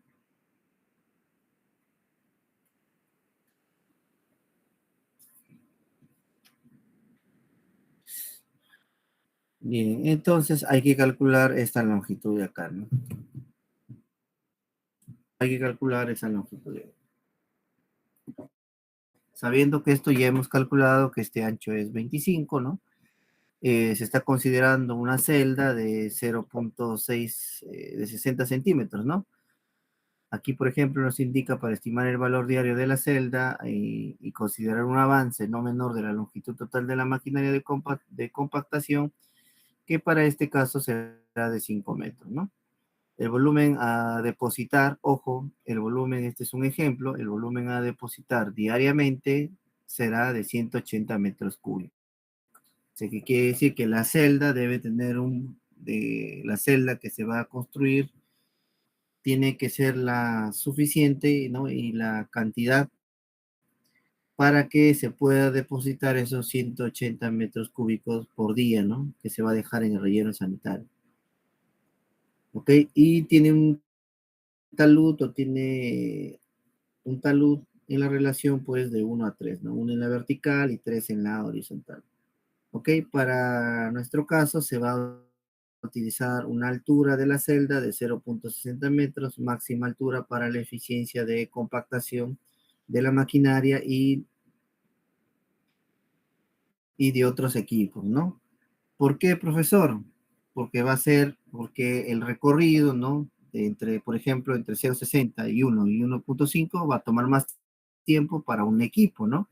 Bien, entonces hay que calcular esta longitud de acá, ¿no? Hay que calcular esa longitud de. Sabiendo que esto ya hemos calculado que este ancho es 25, ¿no? Se está considerando una celda de 0,6 de 60 centímetros, ¿no? Aquí, por ejemplo, nos indica para estimar el valor diario de la celda y considerar un avance no menor de la longitud total de la maquinaria de compactación, que para este caso será de 5 metros, ¿no? El volumen a depositar, ojo, el volumen, este es un ejemplo, el volumen a depositar diariamente será de 180 metros cúbicos. O sea, que quiere decir que la celda debe tener la celda que se va a construir tiene que ser la suficiente, ¿no? Y la cantidad para que se pueda depositar esos 180 metros cúbicos por día, ¿no? Que se va a dejar en el relleno sanitario. ¿Ok? Y tiene un talud o tiene un talud en la relación, pues, de 1 a 3, ¿no? 1 en la vertical y 3 en la horizontal. ¿Ok? Para nuestro caso se va a utilizar una altura de la celda de 0,60 metros, máxima altura para la eficiencia de compactación de la maquinaria y de otros equipos, ¿no? ¿Por qué, profesor? Porque el recorrido, ¿no? Entre, por ejemplo, entre 0,60 y 1 y 1,5 va a tomar más tiempo para un equipo, ¿no?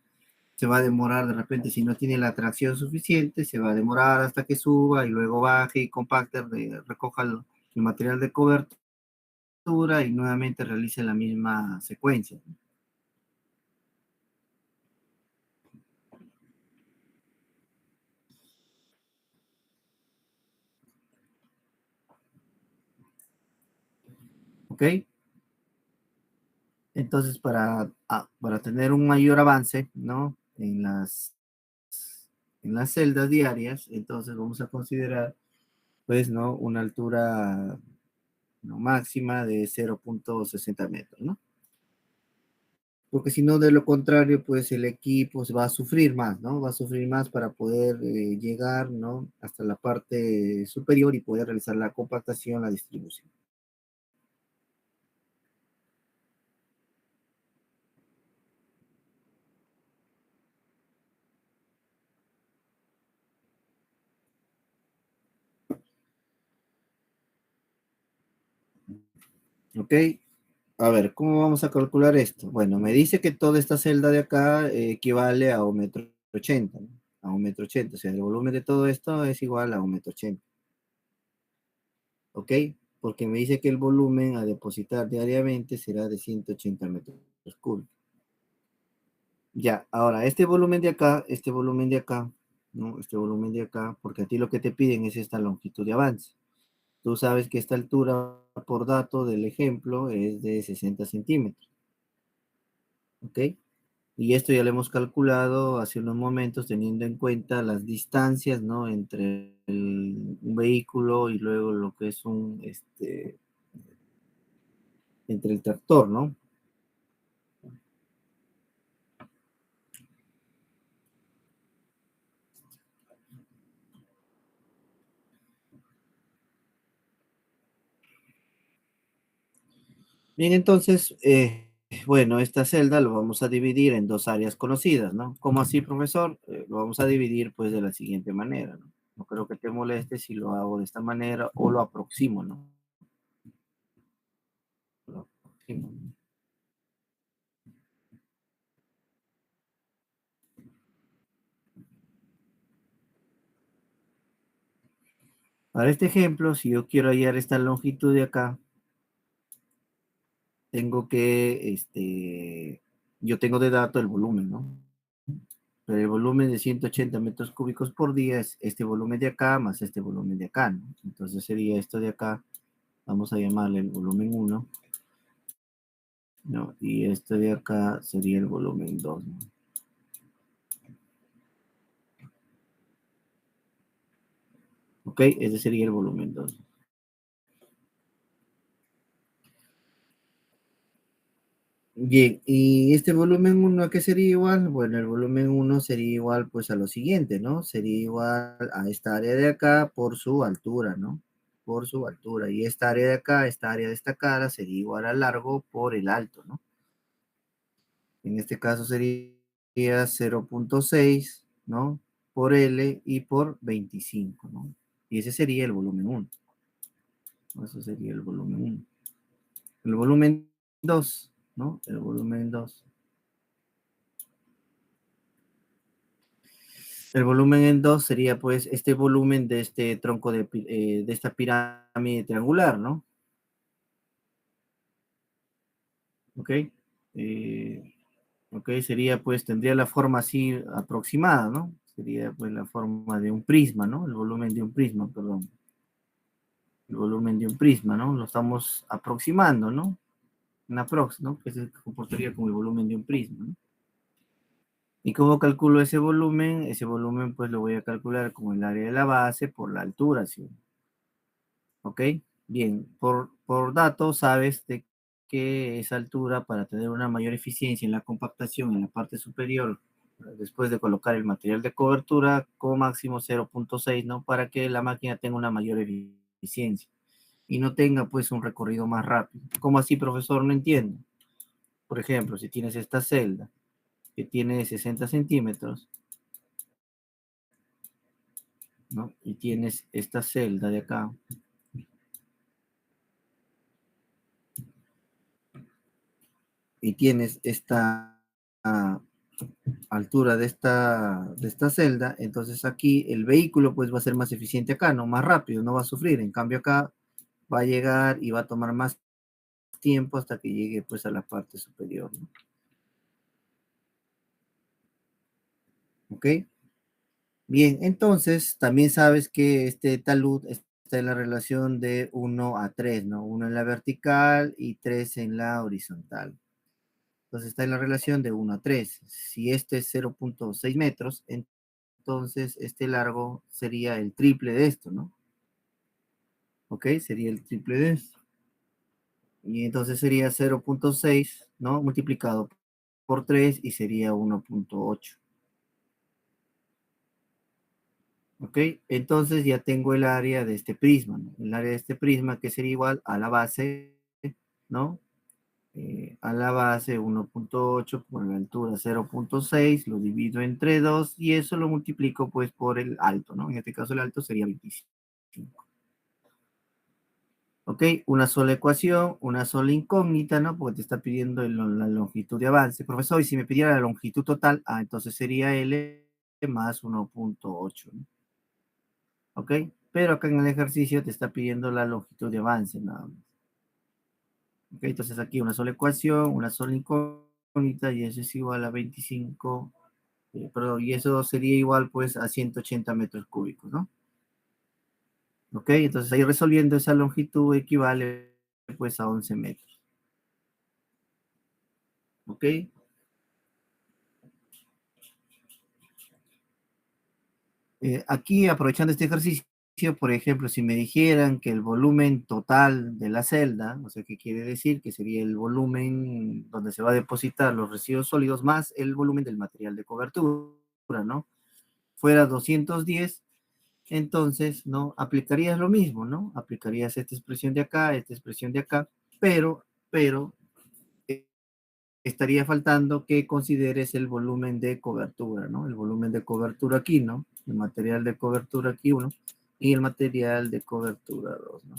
Se va a demorar de repente, si no tiene la tracción suficiente, se va a demorar hasta que suba y luego baje y compacte, recoja el material de cobertura y nuevamente realice la misma secuencia. ¿Ok? Entonces, para tener un mayor avance, ¿no? En las celdas diarias, entonces vamos a considerar, pues, ¿no? Una altura, ¿no? Máxima de 0,60 metros, ¿no? Porque si no, de lo contrario, pues el equipo se va a sufrir más, ¿no? Va a sufrir más para poder llegar, ¿no? Hasta la parte superior y poder realizar la compactación, la distribución. ¿Ok? A ver, ¿cómo vamos a calcular esto? Bueno, me dice que toda esta celda de acá equivale a 1,30 m, 80, ¿no? A 1,80 m. O sea, el volumen de todo esto es igual a 1,80 m. ¿Ok? Porque me dice que el volumen a depositar diariamente será de 180 metros cúbicos. Ya, ahora, este volumen de acá, ¿no? Este volumen de acá, porque a ti lo que te piden es esta longitud de avance. Tú sabes que esta altura por dato del ejemplo es de 60 centímetros. ¿Ok? Y esto ya lo hemos calculado hace unos momentos teniendo en cuenta las distancias, ¿no? Entre un vehículo y luego lo que es entre el tractor, ¿no? Bien, entonces, bueno, esta celda lo vamos a dividir en dos áreas conocidas, ¿no? ¿Cómo así, profesor? Lo vamos a dividir pues de la siguiente manera, ¿no? No creo que te moleste si lo hago de esta manera o lo aproximo, ¿no? Lo aproximo, ¿no? Para este ejemplo, si yo quiero hallar esta longitud de acá, tengo que, yo tengo de dato el volumen, ¿no? Pero el volumen de 180 metros cúbicos por día es este volumen de acá más este volumen de acá, ¿no? Entonces sería esto de acá, vamos a llamarle el volumen 1, ¿no? Y este de acá sería el volumen 2, ¿no? ¿Ok? Ese sería el volumen 2. Bien, ¿y este volumen 1 a qué sería igual? Bueno, el volumen 1 sería igual pues a lo siguiente, ¿no? Sería igual a esta área de acá por su altura, ¿no? Por su altura. Y esta área de acá, esta área destacada, sería igual al largo por el alto, ¿no? En este caso sería 0,6, ¿no? Por L y por 25, ¿no? Y ese sería el volumen 1. Eso sería el volumen 1. El volumen 2, ¿no? El volumen 2. El volumen en 2 sería pues este volumen de este tronco de esta pirámide triangular, ¿no? ¿Ok? Eh, ok, sería pues, tendría la forma así aproximada, ¿no? Sería pues la forma de un prisma, ¿no? El volumen de un prisma, perdón. El volumen de un prisma, ¿no? Lo estamos aproximando, ¿no? Una prox, ¿no? Que se comportaría como el volumen de un prisma, ¿no? ¿Y cómo calculo ese volumen? Ese volumen pues lo voy a calcular como el área de la base por la altura, ¿sí? ¿Ok? Bien, por datos sabes de que esa altura para tener una mayor eficiencia en la compactación en la parte superior, después de colocar el material de cobertura, como máximo 0,6, ¿no? Para que la máquina tenga una mayor eficiencia y no tenga pues un recorrido más rápido. ¿Cómo así, profesor? No entiendo. Por ejemplo, si tienes esta celda que tiene 60 centímetros, ¿no? Y tienes esta celda de acá y tienes esta altura de esta celda, entonces aquí el vehículo pues va a ser más eficiente acá, no más rápido, no va a sufrir. En cambio acá va a llegar y va a tomar más tiempo hasta que llegue pues a la parte superior, ¿no? ¿Ok? Bien, entonces también sabes que este talud está en la relación de 1 a 3, ¿no? 1 en la vertical y 3 en la horizontal. Entonces está en la relación de 1 a 3. Si este es 0,6 metros, entonces este largo sería el triple de esto, ¿no? ¿Ok? Sería el triple de esto. Y entonces sería 0,6, ¿no? Multiplicado por 3 y sería 1,8. ¿Ok? Entonces ya tengo el área de este prisma, ¿no? El área de este prisma que sería igual a la base, ¿no? A la base 1,8 por la altura 0,6, lo divido entre 2 y eso lo multiplico pues por el alto, ¿no? En este caso el alto sería 25. ¿Ok? Una sola ecuación, una sola incógnita, ¿no? Porque te está pidiendo la longitud de avance. Profesor, y si me pidiera la longitud total, entonces sería L más 1.8, ¿no? ¿Ok? Pero acá en el ejercicio te está pidiendo la longitud de avance nada más. ¿Ok? Entonces aquí una sola ecuación, una sola incógnita y eso es igual a 25, perdón, y eso sería igual pues a 180 metros cúbicos, ¿no? ¿Ok? Entonces ahí resolviendo esa longitud equivale pues a 11 metros. ¿Ok? Aquí, aprovechando este ejercicio, por ejemplo, si me dijeran que el volumen total de la celda, o sea, ¿qué quiere decir? Que sería el volumen donde se va a depositar los residuos sólidos más el volumen del material de cobertura, ¿no? Fuera 210, entonces, ¿no? Aplicarías lo mismo, ¿no? Aplicarías esta expresión de acá, pero estaría faltando que consideres el volumen de cobertura, ¿no? El volumen de cobertura aquí, ¿no? El material de cobertura aquí, uno, y el material de cobertura dos, ¿no?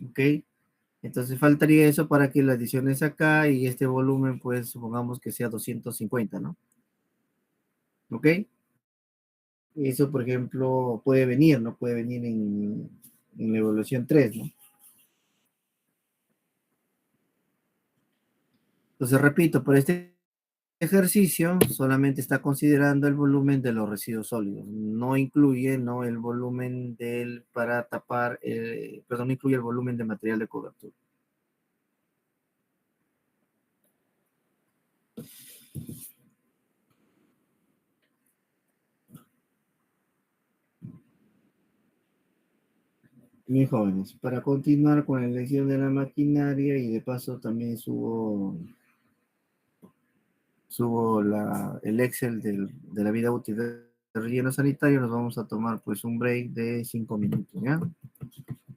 ¿Ok? Entonces faltaría eso para que la adición es acá y este volumen, pues, supongamos que sea 250, ¿no? ¿Ok? Eso, por ejemplo, puede venir, ¿no? Puede venir en la evaluación 3, ¿no? Entonces, repito, por este ejercicio solamente está considerando el volumen de los residuos sólidos, no incluye, ¿no? El volumen para tapar, perdón, no incluye el volumen de material de cobertura. Mis jóvenes, para continuar con la elección de la maquinaria y de paso también subo el Excel de la vida útil de relleno sanitario, nos vamos a tomar pues un break de 5 minutos, ¿ya?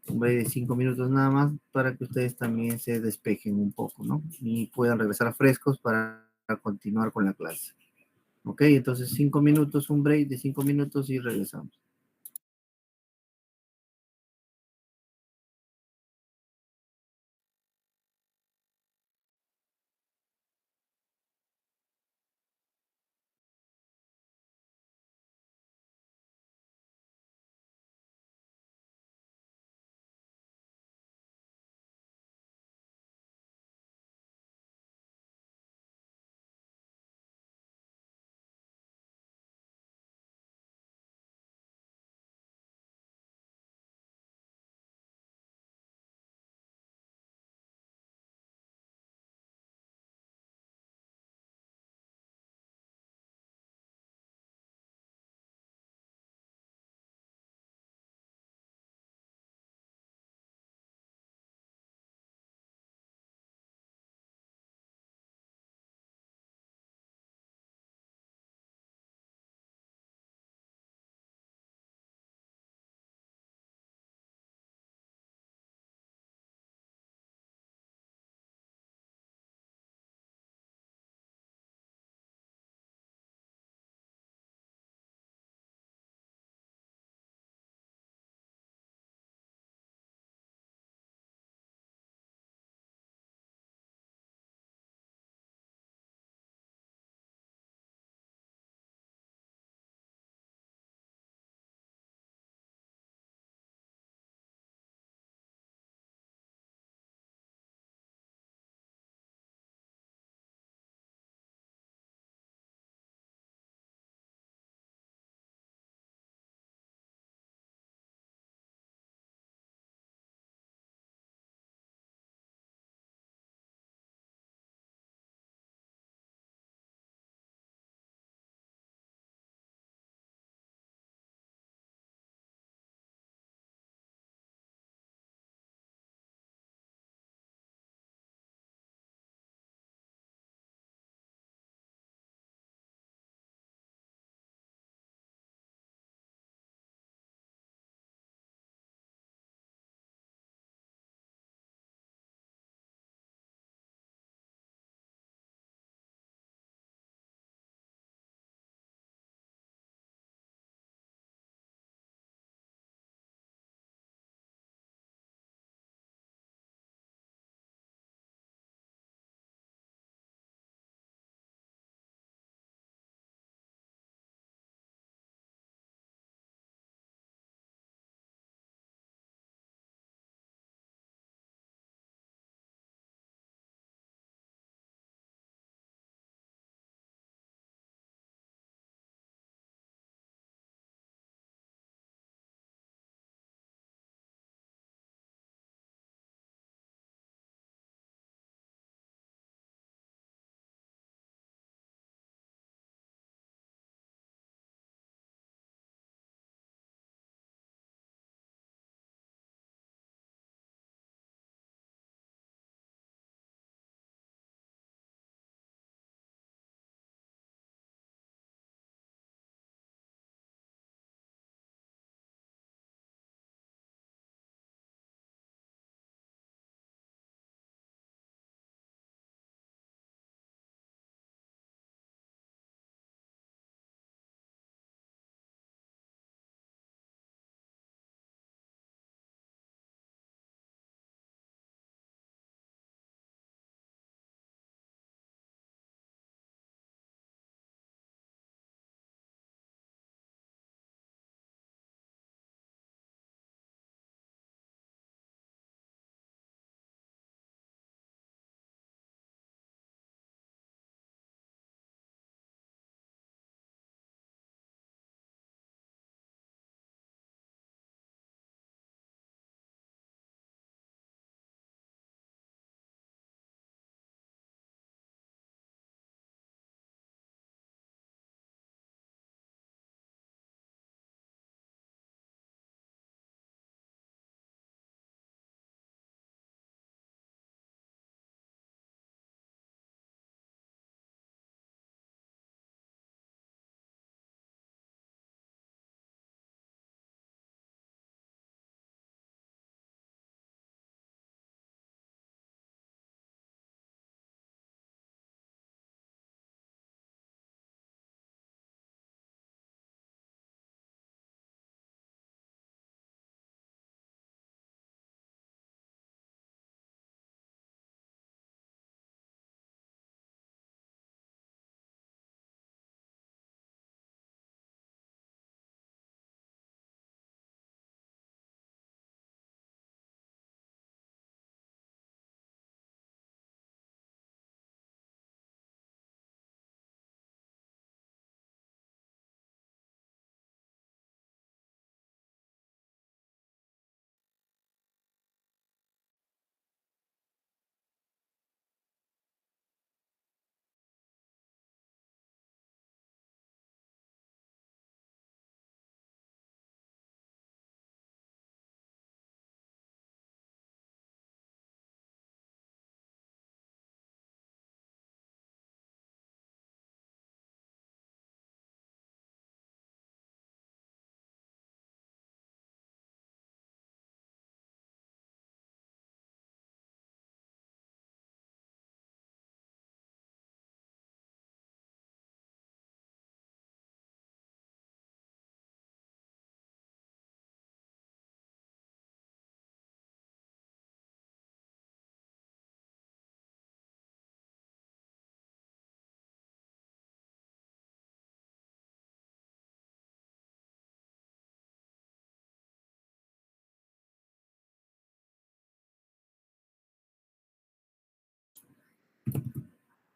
Un break de 5 minutos nada más para que ustedes también se despejen un poco, ¿no? Y puedan regresar frescos para continuar con la clase. ¿Ok? Entonces 5 minutos, un break de 5 minutos y regresamos.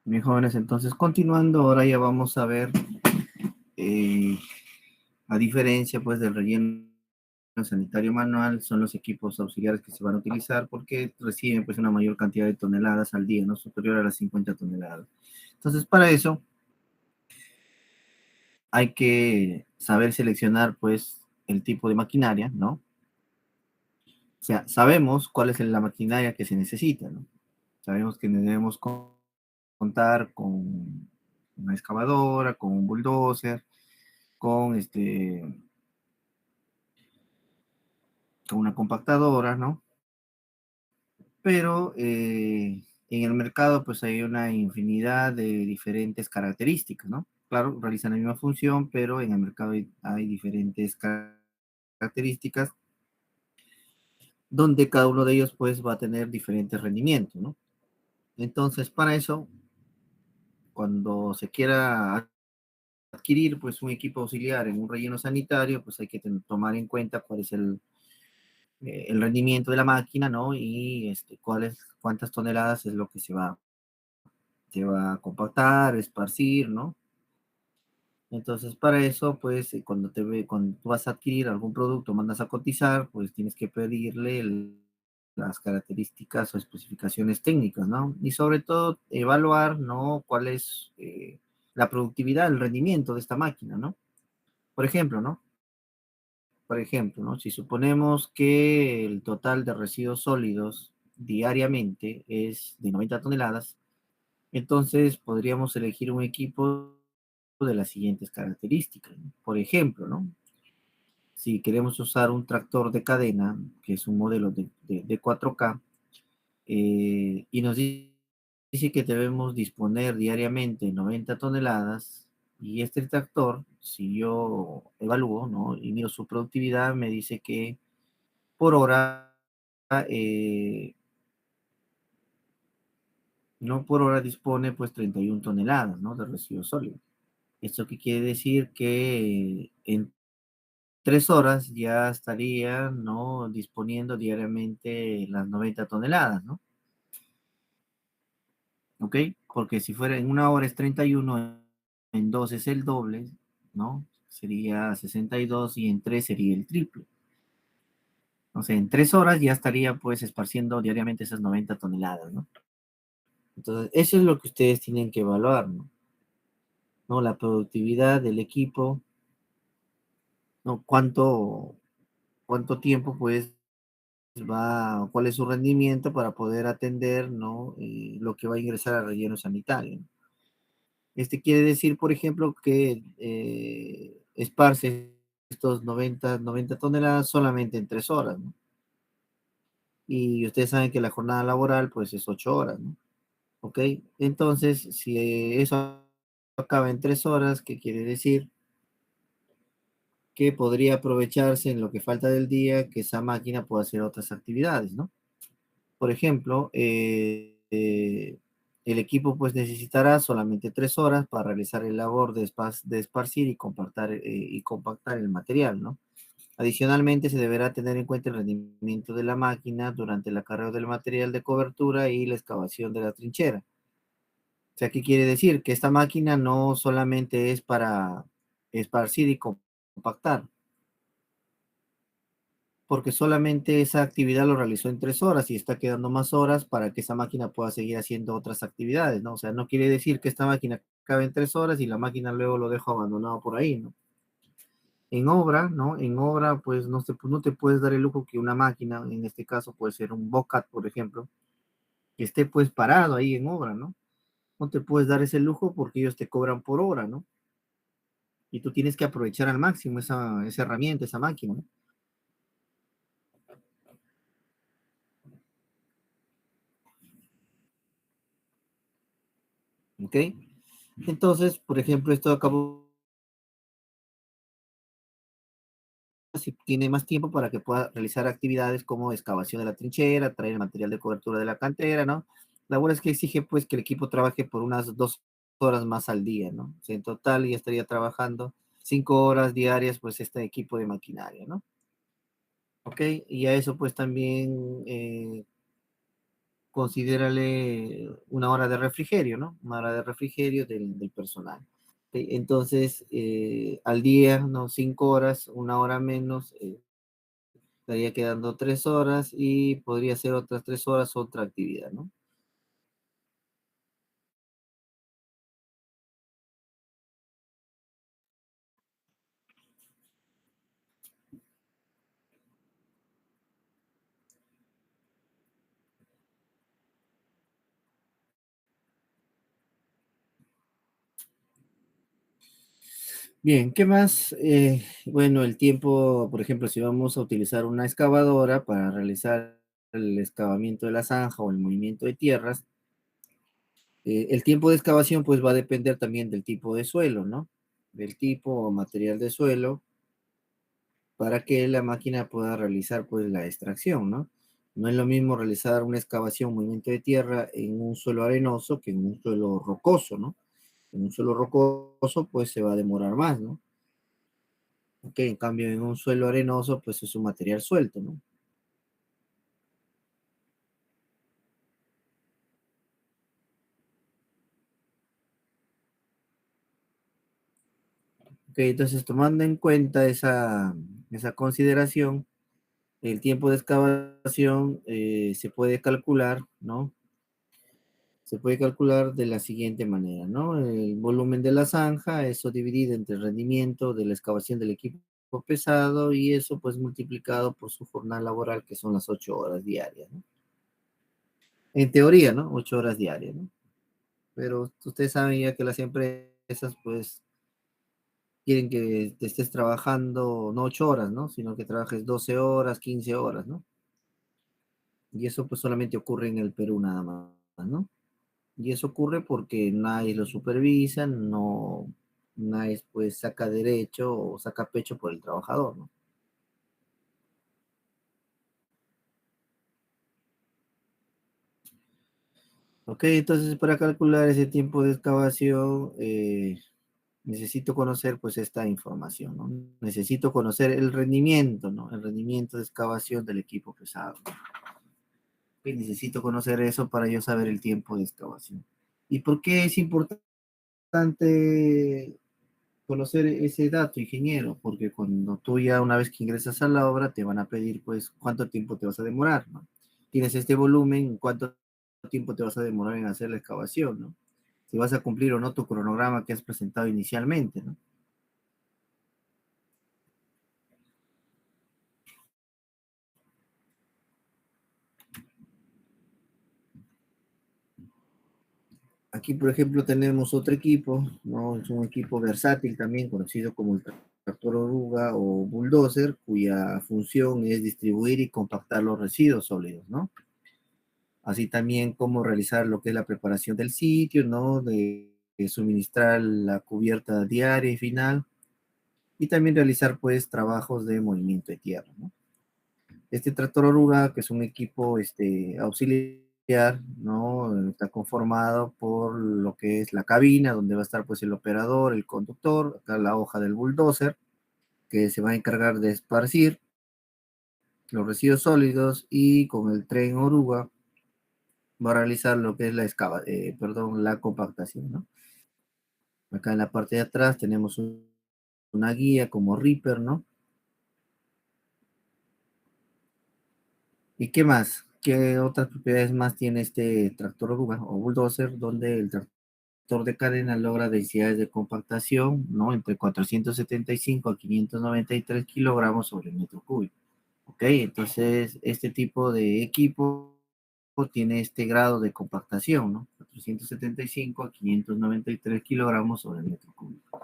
Bien, jóvenes, entonces continuando, ahora ya vamos a ver, eh, a diferencia pues del relleno sanitario manual, son los equipos auxiliares que se van a utilizar porque reciben pues una mayor cantidad de toneladas al día, no superior a las 50 toneladas. Entonces, para eso hay que saber seleccionar pues el tipo de maquinaria, ¿no? O sea, sabemos cuál es la maquinaria que se necesita, ¿no? Sabemos que debemos contar con una excavadora, con un bulldozer, con con una compactadora, ¿no? Pero en el mercado pues hay una infinidad de diferentes características, ¿no? Claro, realizan la misma función, pero en el mercado hay diferentes características donde cada uno de ellos pues va a tener diferentes rendimientos, ¿no? Entonces, para eso, cuando se quiera adquirir pues un equipo auxiliar en un relleno sanitario, pues hay que tomar en cuenta cuál es el rendimiento de la máquina, ¿no? Y cuántas toneladas es lo que se va a compactar, esparcir, ¿no? Entonces, para eso, pues, cuando tú vas a adquirir algún producto, mandas a cotizar, pues tienes que pedirle las características o especificaciones técnicas, ¿no? Y sobre todo, evaluar, ¿no? Cuál es la productividad, el rendimiento de esta máquina, ¿no? Por ejemplo, ¿no? Por ejemplo, ¿no? Si suponemos que el total de residuos sólidos diariamente es de 90 toneladas, entonces podríamos elegir un equipo de las siguientes características, ¿no? Por ejemplo, ¿no? Si queremos usar un tractor de cadena, que es un modelo de 4K, y nos dice que debemos disponer diariamente 90 toneladas, y este tractor, si yo evalúo, ¿no? Y miro su productividad, me dice que por hora, eh, no por hora dispone pues 31 toneladas, ¿no? De residuos sólidos. ¿Esto qué quiere decir? Que en 3 horas ya estaría, ¿no? Disponiendo diariamente las 90 toneladas, ¿no? ¿Ok? Porque si fuera en 1 hora es 31, en 2 es el doble, ¿no? Sería 62 y en 3 sería el triple. O sea, en 3 horas ya estaría pues esparciendo diariamente esas 90 toneladas, ¿no? Entonces, eso es lo que ustedes tienen que evaluar, ¿no? ¿No? La productividad del equipo, ¿no? Cuánto tiempo pues cuál es su rendimiento para poder atender, ¿no? Lo que va a ingresar al relleno sanitario, ¿no? Quiere decir, por ejemplo, que esparce estos 90 toneladas solamente en 3 horas, ¿no? Y ustedes saben que la jornada laboral, pues, es 8 horas, ¿no? ¿Ok? Entonces, si eso acaba en 3 horas, ¿qué quiere decir? Que podría aprovecharse en lo que falta del día, que esa máquina pueda hacer otras actividades, ¿no? Por ejemplo, el equipo pues necesitará solamente 3 horas para realizar el labor de esparcir y compactar el material, ¿no? Adicionalmente, se deberá tener en cuenta el rendimiento de la máquina durante el acarreo del material de cobertura y la excavación de la trinchera. O sea, ¿qué quiere decir? Que esta máquina no solamente es para esparcir y compactar, porque solamente esa actividad lo realizó en 3 horas y está quedando más horas para que esa máquina pueda seguir haciendo otras actividades, ¿no? O sea, no quiere decir que esta máquina cabe en 3 horas y la máquina luego lo dejo abandonado por ahí, ¿no? En obra, ¿no? En obra, pues no te puedes dar el lujo que una máquina, en este caso puede ser un Bocat, por ejemplo, que esté pues parado ahí en obra, ¿no? No te puedes dar ese lujo porque ellos te cobran por hora, ¿no? Y tú tienes que aprovechar al máximo esa herramienta, esa máquina, ¿no? ¿Ok? Entonces, por ejemplo, esto acabo si tiene más tiempo para que pueda realizar actividades como excavación de la trinchera, traer material de cobertura de la cantera, ¿no? La buena es que exige pues que el equipo trabaje por unas 2 horas más al día, ¿no? O sea, en total ya estaría trabajando 5 horas diarias pues este equipo de maquinaria, ¿no? ¿Ok? Y a eso pues también considérale una hora de refrigerio, ¿no? Una hora de refrigerio del personal. Entonces, al día, ¿no? 5 horas, una hora menos, estaría quedando 3 horas y podría ser otras 3 horas otra actividad, ¿no? Bien, ¿qué más? Bueno, el tiempo, por ejemplo, si vamos a utilizar una excavadora para realizar el excavamiento de la zanja o el movimiento de tierras, el tiempo de excavación pues va a depender también del tipo de suelo, ¿no? Del tipo o material de suelo para que la máquina pueda realizar pues la extracción, ¿no? No es lo mismo realizar una excavación, movimiento de tierra en un suelo arenoso que en un suelo rocoso, ¿no? En un suelo rocoso pues se va a demorar más, ¿no? Ok, en cambio en un suelo arenoso pues es un material suelto, ¿no? Ok, entonces tomando en cuenta esa consideración, el tiempo de excavación se puede calcular, ¿no? Se puede calcular de la siguiente manera, ¿no? El volumen de la zanja, eso dividido entre el rendimiento de la excavación del equipo pesado y eso pues multiplicado por su jornada laboral, que son las 8 horas diarias, ¿no? En teoría, ¿no? 8 horas diarias, ¿no? Pero ustedes saben ya que las empresas pues quieren que te estés trabajando no 8 horas, ¿no? Sino que trabajes 12 horas, 15 horas, ¿no? Y eso pues solamente ocurre en el Perú nada más, ¿no? Y eso ocurre porque nadie lo supervisa, no, nadie pues saca derecho o saca pecho por el trabajador, ¿no? Ok, entonces para calcular ese tiempo de excavación, necesito conocer pues esta información, ¿no? Necesito conocer el rendimiento, ¿no? El rendimiento de excavación del equipo pesado. Ok, necesito conocer eso para yo saber el tiempo de excavación. ¿Y por qué es importante conocer ese dato, ingeniero? Porque cuando tú ya una vez que ingresas a la obra te van a pedir pues cuánto tiempo te vas a demorar, ¿no? Tienes este volumen, cuánto tiempo te vas a demorar en hacer la excavación, ¿no? Si vas a cumplir o no tu cronograma que has presentado inicialmente, ¿no? Aquí, por ejemplo, tenemos otro equipo, ¿no? Es un equipo versátil también, conocido como el tractor oruga o bulldozer, cuya función es distribuir y compactar los residuos sólidos, ¿no? Así también como realizar lo que es la preparación del sitio, ¿no? De suministrar la cubierta diaria y final, y también realizar pues trabajos de movimiento de tierra, ¿no? Este tractor oruga, que es un equipo auxiliar, ¿no? Está conformado por lo que es la cabina, donde va a estar pues el operador, el conductor, acá la hoja del bulldozer, que se va a encargar de esparcir los residuos sólidos y con el tren oruga va a realizar lo que es perdón, la compactación, ¿no? Acá en la parte de atrás tenemos una guía como Reaper, ¿no? ¿Y qué más? ¿Qué otras propiedades más tiene este tractor oruga o bulldozer, donde el tractor de cadena logra densidades de compactación, ¿no? Entre 475 a 593 kilogramos sobre metro cúbico. ¿Ok? Entonces, este tipo de equipo tiene este grado de compactación, ¿no? 475 a 593 kilogramos sobre metro cúbico.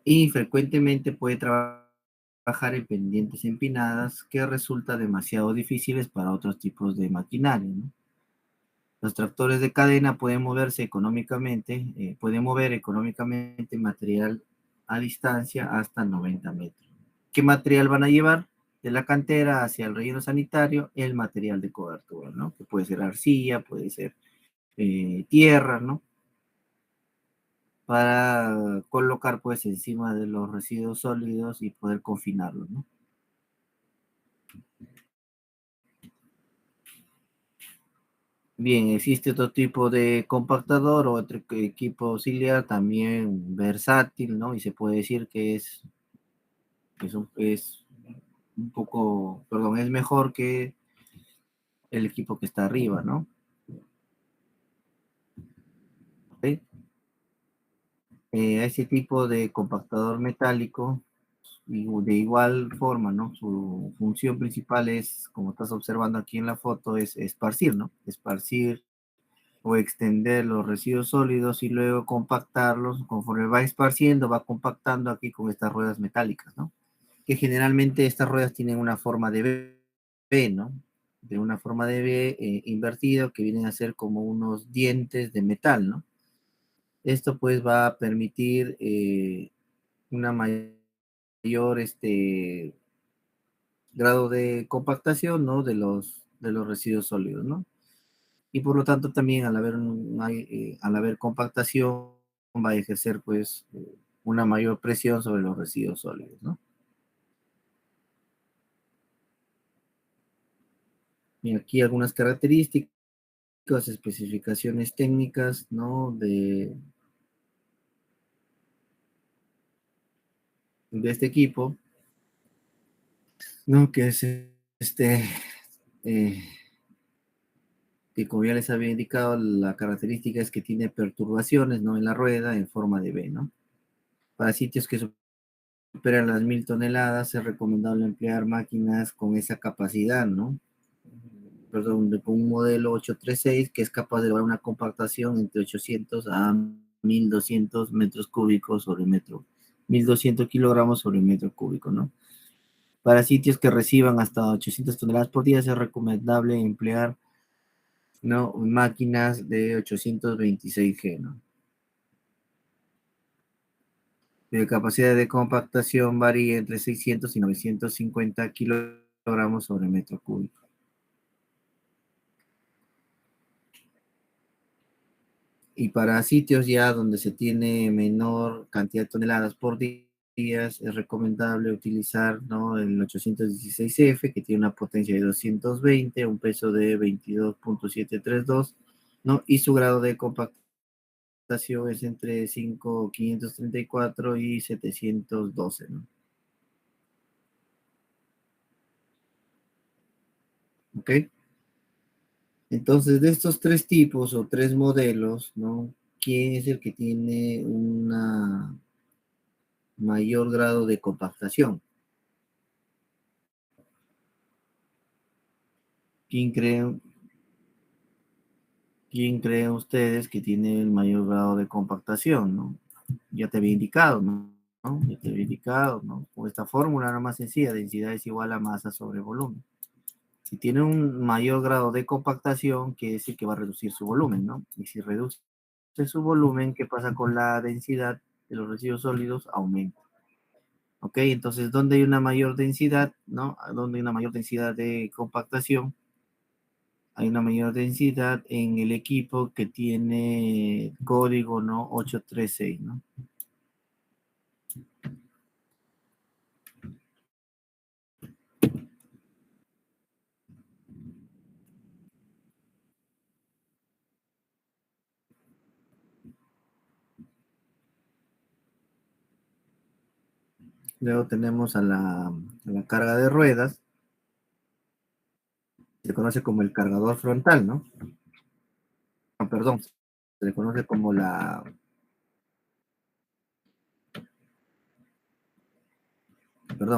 Y frecuentemente puede trabajar en pendientes empinadas que resulta demasiado difíciles para otros tipos de maquinaria, ¿no? Los tractores de cadena pueden mover económicamente material a distancia hasta 90 metros. ¿Qué material van a llevar? De la cantera hacia el relleno sanitario, el material de cobertura, ¿no? Que puede ser arcilla, puede ser tierra, ¿no? Para colocar pues encima de los residuos sólidos y poder confinarlos, ¿no? Bien, existe otro tipo de compactador o otro equipo auxiliar también versátil, ¿no? Y se puede decir que es un poco, perdón, es mejor que el equipo que está arriba, ¿no? ¿Ok? A ese tipo de compactador metálico, y de igual forma, ¿no? Su función principal es, como estás observando aquí en la foto, es esparcir, ¿no? Esparcir o extender los residuos sólidos y luego compactarlos. Conforme va esparciendo, va compactando aquí con estas ruedas metálicas, ¿no? Que generalmente estas ruedas tienen una forma de V, ¿no? De una forma de V invertido, que vienen a ser como unos dientes de metal, ¿no? Esto pues va a permitir una mayor grado de compactación, ¿no? De los residuos sólidos, ¿no? Y por lo tanto también al haber compactación va a ejercer pues una mayor presión sobre los residuos sólidos, ¿no? Y aquí algunas características, especificaciones técnicas, ¿no? De este equipo, ¿no? Que es eh, que como ya les había indicado, la característica es que tiene perturbaciones, ¿no? En la rueda en forma de V, ¿no? Para sitios que superan las 1000 toneladas es recomendable emplear máquinas con esa capacidad, ¿no? Perdón, con un modelo 836 que es capaz de lograr una compactación entre 800 a 1200 metros cúbicos sobre metro, 1200 kilogramos sobre metro cúbico, ¿no? Para sitios que reciban hasta 800 toneladas por día es recomendable emplear, ¿no? Máquinas de 826G, ¿no? De capacidad de compactación varía entre 600 y 950 kilogramos sobre metro cúbico. Y para sitios ya donde se tiene menor cantidad de toneladas por día, es recomendable utilizar, ¿no? El 816F, que tiene una potencia de 220, un peso de 22.732, ¿no? Y su grado de compactación es entre 534 y 712, ¿no? ¿Ok? Entonces, de estos tres tipos o tres modelos, ¿no? ¿Quién es el que tiene una mayor grado de compactación? ¿Quién creen, quién creen ustedes que tiene el mayor grado de compactación, ¿no? Ya te había indicado, ¿no? Ya te había indicado, ¿no? Con esta fórmula era más sencilla, densidad es igual a masa sobre volumen. Si tiene un mayor grado de compactación, quiere decir que va a reducir su volumen, ¿no? Y si reduce su volumen, ¿qué pasa con la densidad de los residuos sólidos? Aumenta. ¿Ok? Entonces, ¿dónde hay una mayor densidad, ¿no? ¿Dónde hay una mayor densidad de compactación? Hay una mayor densidad en el equipo que tiene código, ¿no? 836, ¿no? Luego tenemos a la carga de ruedas, se conoce como el cargador frontal, ¿no? Ah, perdón, se le conoce como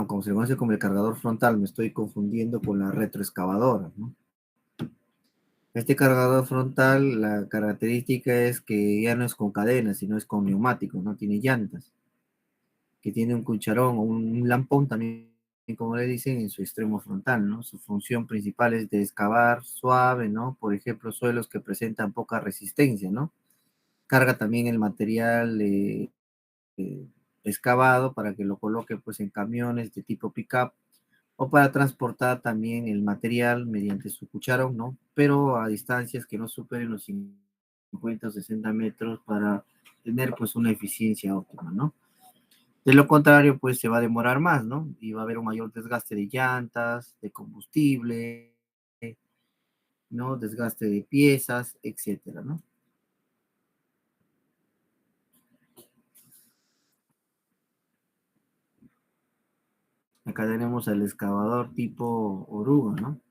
como se le conoce como el cargador frontal, me estoy confundiendo con la retroexcavadora, ¿no? Este cargador frontal, la característica es que ya no es con cadenas, sino es con neumáticos, no tiene llantas, que tiene un cucharón o un lampón también, como le dicen, en su extremo frontal, ¿no? Su función principal es de excavar suave, ¿no? Por ejemplo, suelos que presentan poca resistencia, ¿no? Carga también el material eh, excavado para que lo coloque pues en camiones de tipo pickup o para transportar también el material mediante su cucharón, ¿no? Pero a distancias que no superen los 50 o 60 metros para tener pues una eficiencia óptima, ¿no? De lo contrario, pues se va a demorar más, ¿no? Y va a haber un mayor desgaste de llantas, de combustible, ¿no? Desgaste de piezas, etcétera, ¿no? Acá tenemos el excavador tipo oruga, ¿no?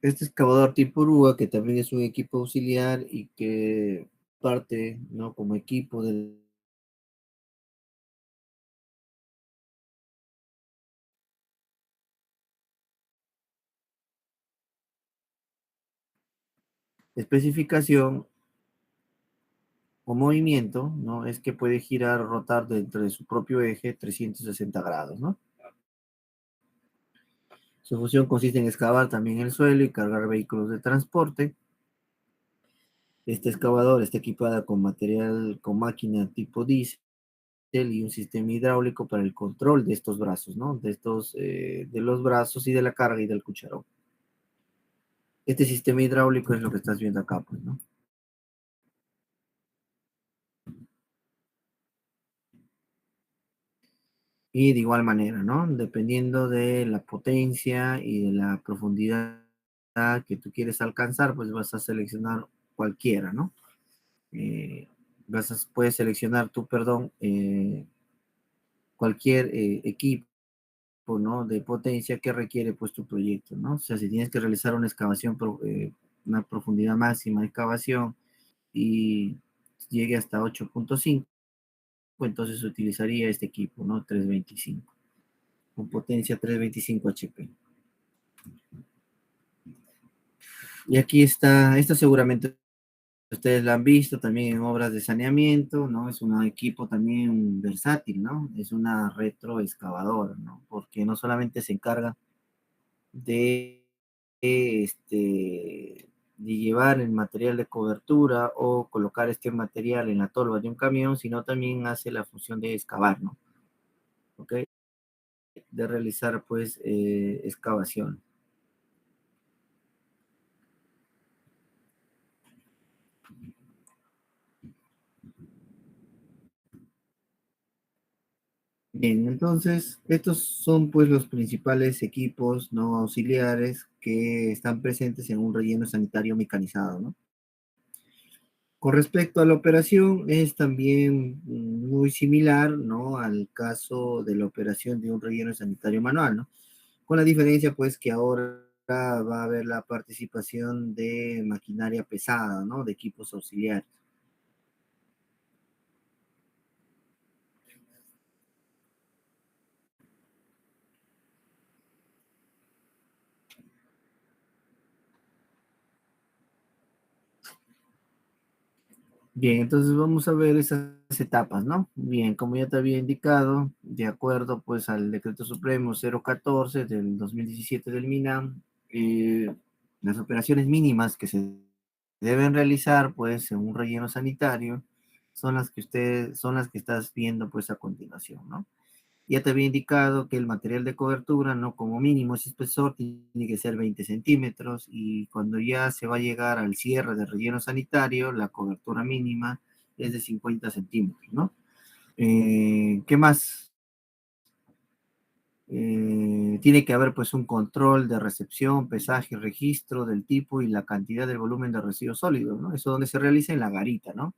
Este excavador tipo oruga, que también es un equipo auxiliar y que parte, ¿no? Como equipo del... especificación o movimiento, ¿no? Es que puede girar o rotar dentro de su propio eje 360 grados, ¿no? Su función consiste en excavar también el suelo y cargar vehículos de transporte. Este excavador está equipada con material, con máquina tipo diésel y un sistema hidráulico para el control de estos brazos, ¿no? De los brazos y de la carga y del cucharón. Este sistema hidráulico es lo que estás viendo acá, pues, ¿no? Y de igual manera, ¿no? Dependiendo de la potencia y de la profundidad que tú quieres alcanzar, pues vas a seleccionar cualquiera, ¿no? Puedes seleccionar tú, perdón, cualquier equipo, ¿no? De potencia que requiere pues tu proyecto, ¿no? O sea, si tienes que realizar una excavación, una profundidad máxima de excavación y llegue hasta 8.5, entonces utilizaría este equipo, ¿no? 325, con potencia 325 HP. Y aquí está, esto seguramente ustedes la han visto también en obras de saneamiento, ¿no? Es un equipo también versátil, ¿no? Es una retroexcavadora, ¿no? Porque no solamente se encarga de, de llevar el material de cobertura o colocar este material en la tolva de un camión, sino también hace la función de excavar, ¿no? ¿Ok? De realizar, pues, excavación. Bien, entonces, estos son, pues, los principales equipos no auxiliares que están presentes en un relleno sanitario mecanizado, ¿no? Con respecto a la operación, es también muy similar, ¿no? Al caso de la operación de un relleno sanitario manual, ¿no? Con la diferencia, pues, que ahora va a haber la participación de maquinaria pesada, ¿no? De equipos auxiliares. Bien, entonces vamos a ver esas etapas, ¿no? Bien, como ya te había indicado, de acuerdo, pues, al Decreto Supremo 014 del 2017 del MINAM, las operaciones mínimas que se deben realizar, pues, en un relleno sanitario son las que estás viendo, pues, a continuación, ¿no? Ya te había indicado que el material de cobertura, ¿no? Como mínimo ese espesor tiene que ser 20 centímetros y cuando ya se va a llegar al cierre del relleno sanitario, la cobertura mínima es de 50 centímetros, ¿no? ¿Qué más? Tiene que haber pues un control de recepción, pesaje y registro del tipo y la cantidad del volumen de residuos sólidos, ¿no? Eso donde se realiza en la garita, ¿no?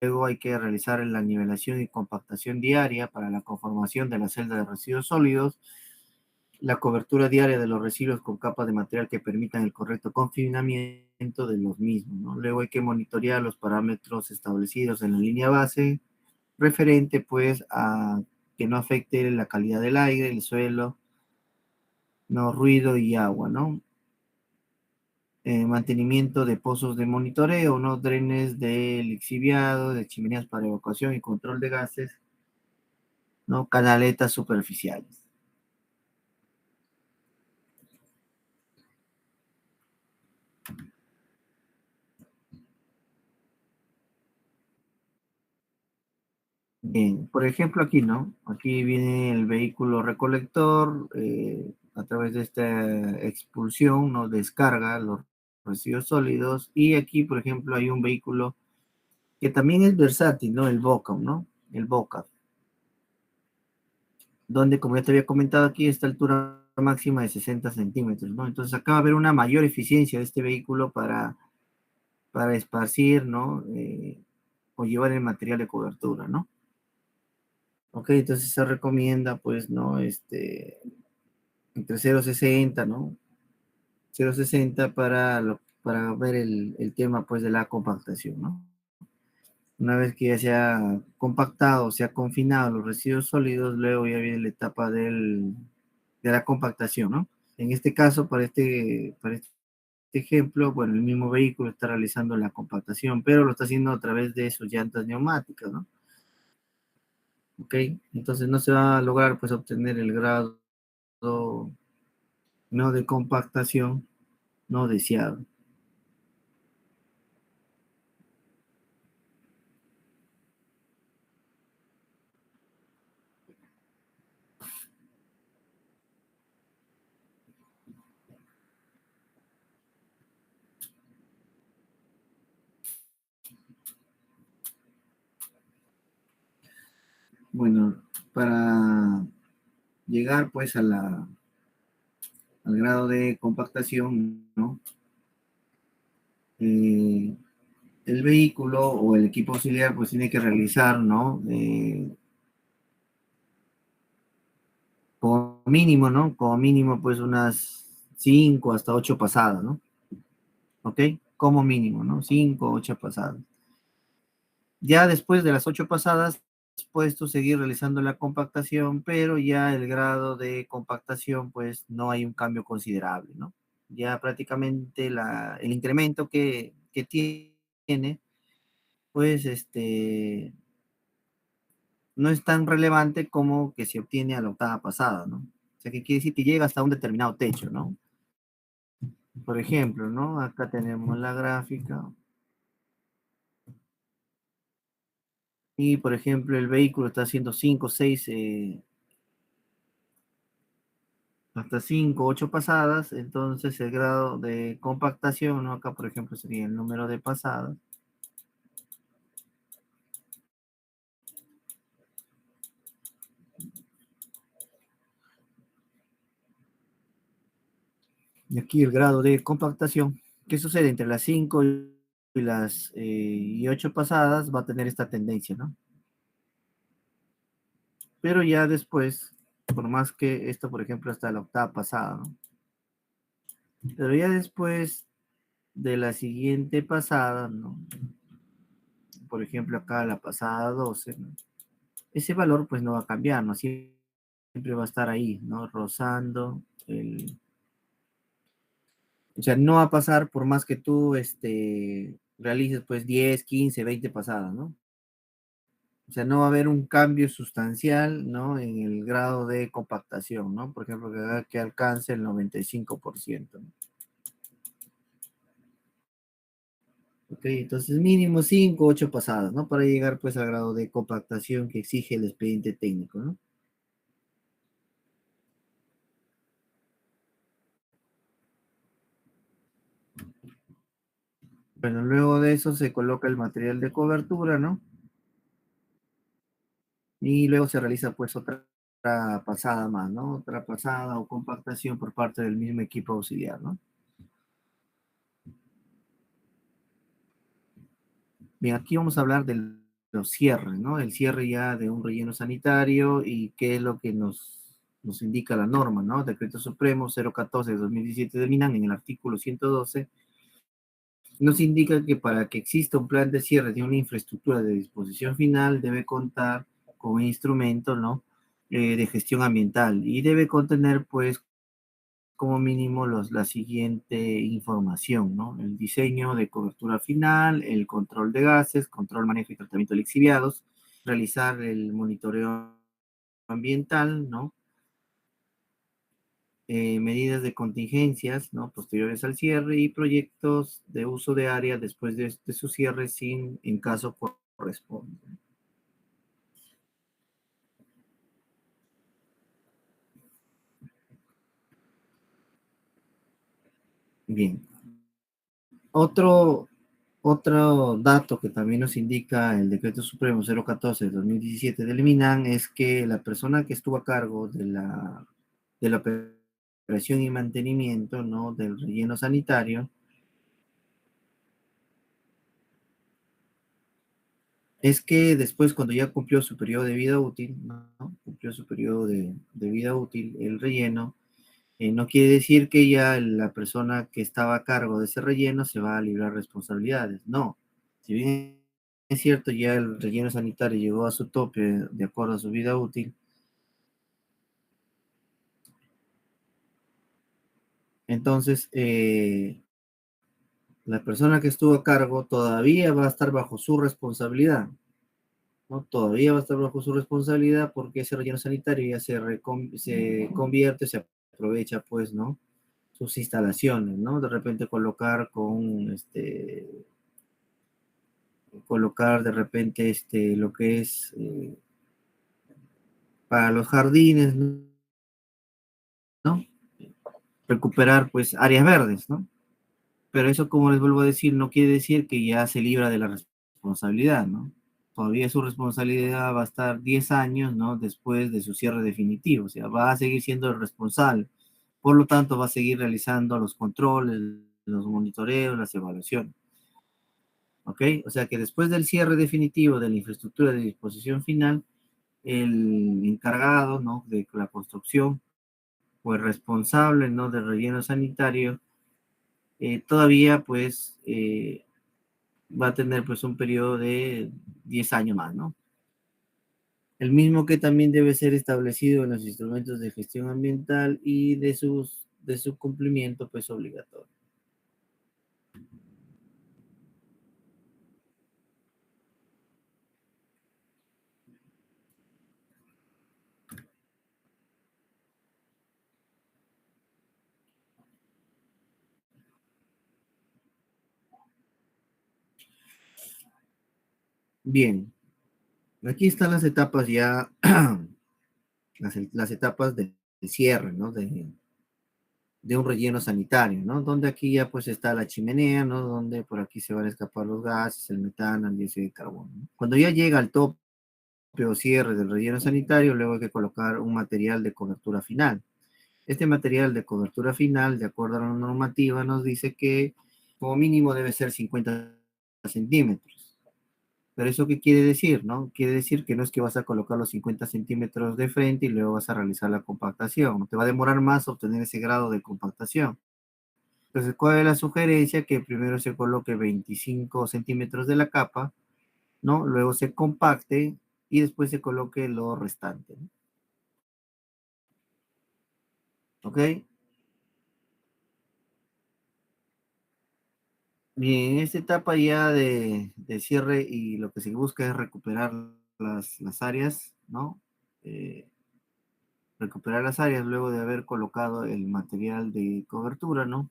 Luego hay que realizar la nivelación y compactación diaria para la conformación de la celda de residuos sólidos, la cobertura diaria de los residuos con capas de material que permitan el correcto confinamiento de los mismos, ¿no? Luego hay que monitorear los parámetros establecidos en la línea base, referente pues a que no afecte la calidad del aire, el suelo, no ruido y agua, ¿no? Mantenimiento de pozos de monitoreo, ¿no? Drenes de lixiviado, de chimeneas para evacuación y control de gases, ¿no? Canaletas superficiales. Bien, por ejemplo aquí, ¿no? Aquí viene el vehículo recolector, a través de esta expulsión, ¿no? Descarga los residuos sólidos. Y aquí, por ejemplo, hay un vehículo que también es versátil, ¿no? El BOCAM, ¿no? El BOCAM, donde, como ya te había comentado aquí, esta altura máxima de 60 centímetros, ¿no? Entonces acá va a haber una mayor eficiencia de este vehículo para esparcir, ¿no? O llevar el material de cobertura, ¿no? Ok, entonces se recomienda, pues, ¿no? Entre 0,60, ¿no? 0,60 para ver el tema, pues, de la compactación, ¿no? Una vez que ya se ha compactado, se ha confinado los residuos sólidos, luego ya viene la etapa de la compactación, ¿no? En este caso, para este ejemplo, bueno, el mismo vehículo está realizando la compactación, pero lo está haciendo a través de sus llantas neumáticas, ¿no? ¿Ok? Entonces no se va a lograr, pues, obtener el grado no de compactación no deseado. Bueno, para llegar, pues, al grado de compactación, ¿no? Eh, el vehículo o el equipo auxiliar, pues, tiene que realizar, ¿no? Como mínimo, ¿no? Como mínimo, pues, unas 5 hasta 8 pasadas, ¿no? ¿Ok? Como mínimo, ¿no? 5 o 8 pasadas. Ya después de las 8 pasadas, puedes tú seguir realizando la compactación, pero ya el grado de compactación, pues, no hay un cambio considerable, ¿no? Ya prácticamente el incremento que tiene, pues, no es tan relevante como que se obtiene a la octava pasada, ¿no? O sea, que quiere decir que llega hasta un determinado techo, ¿no? Por ejemplo, ¿no? Acá tenemos la gráfica y, por ejemplo, el vehículo está haciendo 5, 6, hasta 5, 8 pasadas, entonces el grado de compactación, ¿no? Acá, por ejemplo, sería el número de pasadas. Y aquí el grado de compactación. ¿Qué sucede? Entre las 5 y las 8 pasadas va a tener esta tendencia, ¿no? Pero ya después, por más que esto, por ejemplo, hasta la octava pasada, ¿no? Pero ya después de la siguiente pasada, ¿no? Por ejemplo, acá la pasada 12, ¿no? Ese valor pues no va a cambiar, ¿no? Siempre va a estar ahí, ¿no? Rozando o sea, no va a pasar por más que tú, realices pues 10, 15, 20 pasadas, ¿no? O sea, no va a haber un cambio sustancial, ¿no? En el grado de compactación, ¿no? Por ejemplo, que alcance el 95%, ¿no? Ok, entonces mínimo 5, 8 pasadas, ¿no? Para llegar pues al grado de compactación que exige el expediente técnico, ¿no? Bueno, luego de eso se coloca el material de cobertura, ¿no? Y luego se realiza pues otra pasada más, ¿no? Otra pasada o compactación por parte del mismo equipo auxiliar, ¿no? Bien, aquí vamos a hablar de los cierres, ¿no? El cierre ya de un relleno sanitario y qué es lo que nos indica la norma, ¿no? Decreto Supremo 014 de 2017 de Minan en el artículo 112 nos indica que para que exista un plan de cierre de una infraestructura de disposición final debe contar con un instrumento, ¿no? De gestión ambiental y debe contener, pues, como mínimo la siguiente información, ¿no? El diseño de cobertura final, el control de gases, control, manejo y tratamiento de lixiviados, realizar el monitoreo ambiental, ¿no? Medidas de contingencias, ¿no? Posteriores al cierre y proyectos de uso de área después de su cierre sin, en caso corresponda. Bien, Otro, otro dato que también nos indica el Decreto Supremo 014 de 2017 del MINAN es que la persona que estuvo a cargo de la operación y mantenimiento, ¿no? Del relleno sanitario, es que después cuando ya cumplió su periodo de vida útil, ¿no? Cumplió su periodo de vida útil, el relleno, no quiere decir que ya la persona que estaba a cargo de ese relleno se va a librar responsabilidades, no. Si bien es cierto, ya el relleno sanitario llegó a su tope de acuerdo a su vida útil, entonces la persona que estuvo a cargo todavía va a estar bajo su responsabilidad, ¿no? Todavía va a estar bajo su responsabilidad porque ese relleno sanitario ya se convierte, se aprovecha, pues, ¿no? Sus instalaciones, ¿no? De repente colocar de repente lo que es para los jardines, ¿no? Recuperar pues áreas verdes, ¿no? Pero eso, como les vuelvo a decir, no quiere decir que ya se libra de la responsabilidad, ¿no? Todavía su responsabilidad va a estar 10 años, ¿no? Después de su cierre definitivo, o sea, va a seguir siendo el responsable. Por lo tanto, va a seguir realizando los controles, los monitoreos, las evaluaciones. ¿Ok? O sea que después del cierre definitivo de la infraestructura de disposición final, el encargado, ¿no? De la construcción o el responsable, ¿no? Del relleno sanitario, todavía pues va a tener pues un periodo de 10 años más, ¿no? El mismo que también debe ser establecido en los instrumentos de gestión ambiental y de su cumplimiento pues obligatorio. Bien, aquí están las etapas ya, las etapas del cierre, ¿no? De un relleno sanitario, ¿no? Donde aquí ya pues está la chimenea, ¿no? Donde por aquí se van a escapar los gases, el metano, el dióxido de carbono, ¿no? Cuando ya llega al tope o cierre del relleno sanitario, luego hay que colocar un material de cobertura final. Este material de cobertura final, de acuerdo a la normativa, nos dice que como mínimo debe ser 50 centímetros. Pero eso qué quiere decir, ¿no? Quiere decir que no es que vas a colocar los 50 centímetros de frente y luego vas a realizar la compactación. Te va a demorar más obtener ese grado de compactación. Entonces, ¿cuál es la sugerencia? Que primero se coloque 25 centímetros de la capa, ¿no? Luego se compacte y después se coloque lo restante, ¿no? ¿Ok? Bien, en esta etapa ya de cierre y lo que se busca es recuperar las áreas, ¿no? Eh, recuperar las áreas luego de haber colocado el material de cobertura, ¿no?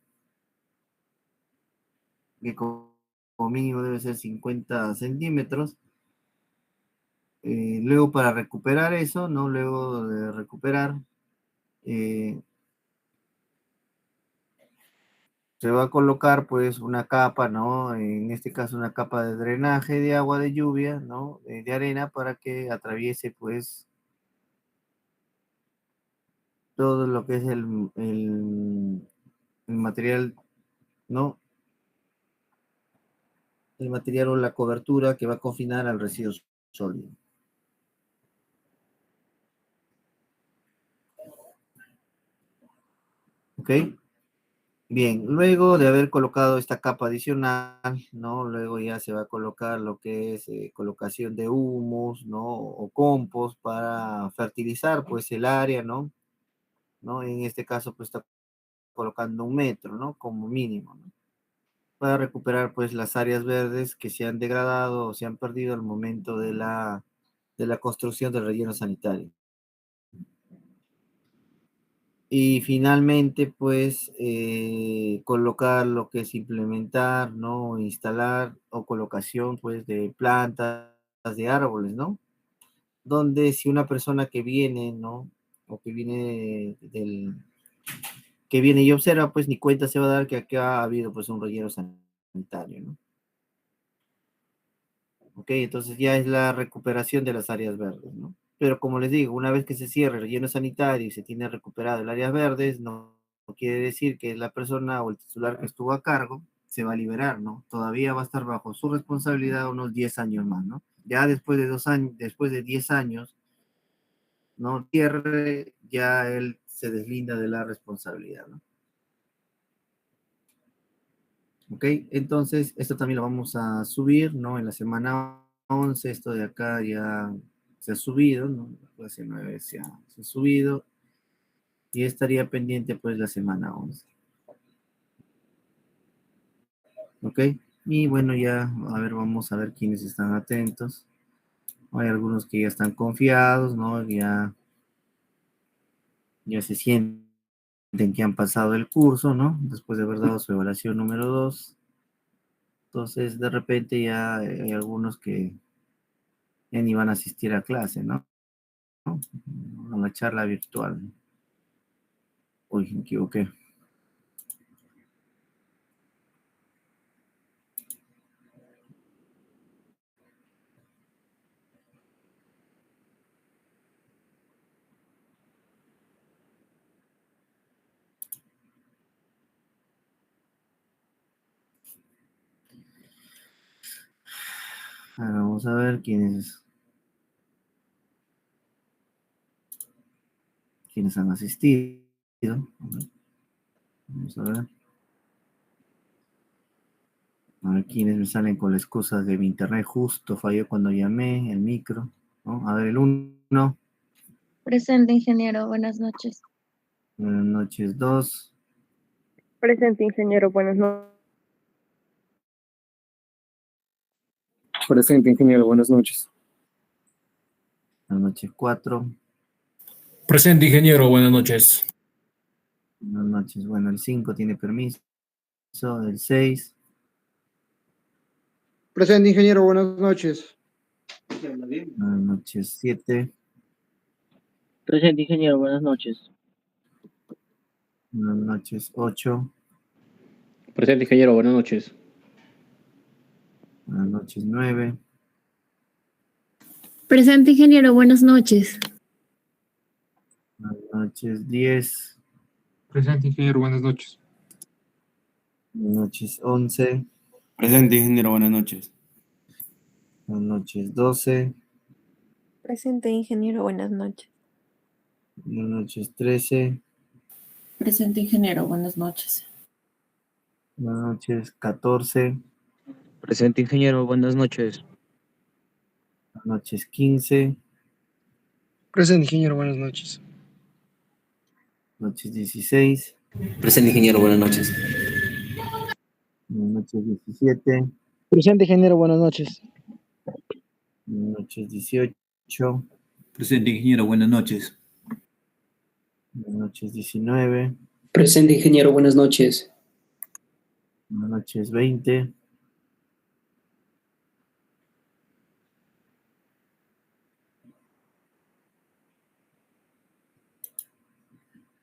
Que como mínimo debe ser 50 centímetros. Luego para recuperar eso, ¿no? Luego de recuperar, eh, se va a colocar pues una capa, ¿no? En este caso una capa de drenaje de agua de lluvia, ¿no? De arena para que atraviese pues todo lo que es el material, ¿no? El material o la cobertura que va a confinar al residuo sólido. ¿Ok? Bien, luego de haber colocado esta capa adicional, ¿no? Luego ya se va a colocar lo que es colocación de humus, ¿no? O compost para fertilizar pues el área, ¿no? ¿No? En este caso pues está colocando 1 metro, ¿no? Como mínimo, ¿no? Para recuperar pues las áreas verdes que se han degradado o se han perdido al momento de la construcción del relleno sanitario. Y finalmente, pues, colocar lo que es implementar, ¿no? Instalar o colocación, pues, de plantas, de árboles, ¿no? Donde si una persona que viene, ¿no? O que viene y observa, pues ni cuenta se va a dar que acá ha habido, pues, un relleno sanitario. sanitario, ¿no? Ok, entonces ya es la recuperación de las áreas verdes, ¿no? Pero como les digo, una vez que se cierre el relleno sanitario y se tiene recuperado el área verdes, no quiere decir que la persona o el titular que estuvo a cargo se va a liberar, ¿no? Todavía va a estar bajo su responsabilidad unos 10 años más, ¿no? Ya después de 2 años, después de 10 años, ¿no? Cierre, ya él se deslinda de la responsabilidad, ¿no? Ok, entonces esto también lo vamos a subir, ¿no? En la semana 11 esto de acá ya se ha subido, ¿no? La semana 9 se ha subido y estaría pendiente pues la semana 11. Ok, y bueno, ya, a ver, vamos a ver quiénes están atentos. Hay algunos que ya están confiados, ¿no? Ya se sienten que han pasado el curso, ¿no? Después de haber dado su evaluación número 2. Entonces, de repente ya hay algunos que ya ni van a asistir a clase, ¿no? A la charla virtual. Uy, me equivoqué. Ahora vamos a ver quiénes han asistido. Vamos a ver. A ver quiénes me salen con la excusa de mi internet justo falló cuando llamé, el micro, ¿no? A ver, el uno. Presente, ingeniero. Buenas noches. Buenas noches, 2. Presente, ingeniero. Buenas noches. Presente, ingeniero. Buenas noches. Buenas noches, 4. Presente, ingeniero. Buenas noches. Buenas noches, bueno, el 5 tiene permiso. El 6. Presente, ingeniero, buenas noches. Buenas noches, 7. Presente, ingeniero, buenas noches. Buenas noches, 8. Presente, ingeniero. Buenas noches. Buenas noches, 9. Presente, ingeniero, buenas noches. Buenas noches, 10. Presente, ingeniero, buenas noches. Buenas noches, 11. Presente, ingeniero, buenas noches. Buenas noches, 12. Presente, ingeniero. Buenas noches. Buenas noches, 13. Presente, ingeniero, buenas noches. Buenas noches, 14. Presente, ingeniero, buenas noches. Buenas noches, 15. Presente, ingeniero, buenas noches. Buenas noches, 16. Presente, ingeniero, buenas noches. Buenas noches, 17. Presente, ingeniero, buenas noches. Buenas noches, 18. Presente, ingeniero, buenas noches. Buenas noches, 19. Presente, ingeniero, buenas noches. Buenas noches, 20.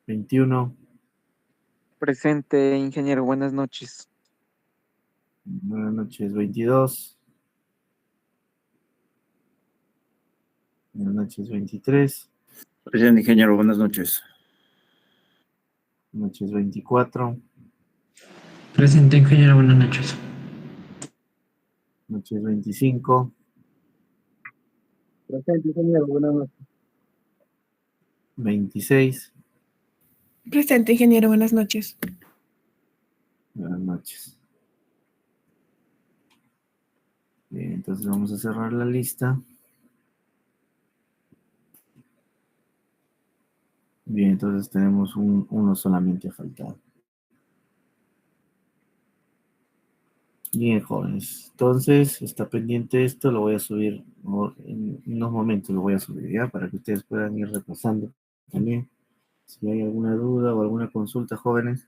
¿21? Presente, ingeniero, buenas noches. Buenas noches, 22. Buenas noches, 23. Presente, ingeniero, buenas noches. Buenas noches, 24. Presente, ingeniero, buenas noches. Noches 25. Presente, ingeniero, buenas noches. 26. Presente, ingeniero, buenas noches. Buenas noches. Bien, entonces vamos a cerrar la lista. Bien, entonces tenemos uno solamente faltado. Bien, jóvenes. Entonces, está pendiente esto, lo voy a subir en unos momentos, lo voy a subir ya para que ustedes puedan ir repasando también. Si hay alguna duda o alguna consulta, jóvenes.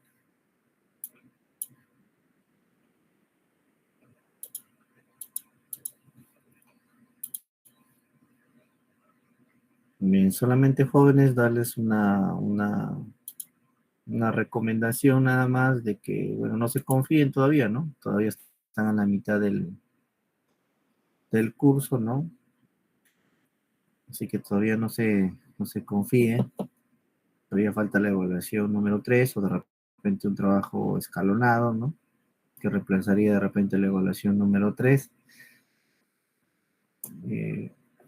Bien, solamente jóvenes, darles una recomendación nada más de que, bueno, no se confíen todavía, ¿no? Todavía están a la mitad del curso, ¿no? Así que todavía no se confíen. Todavía falta la evaluación número 3 o de repente un trabajo escalonado, ¿no? Que reemplazaría de repente la evaluación número 3.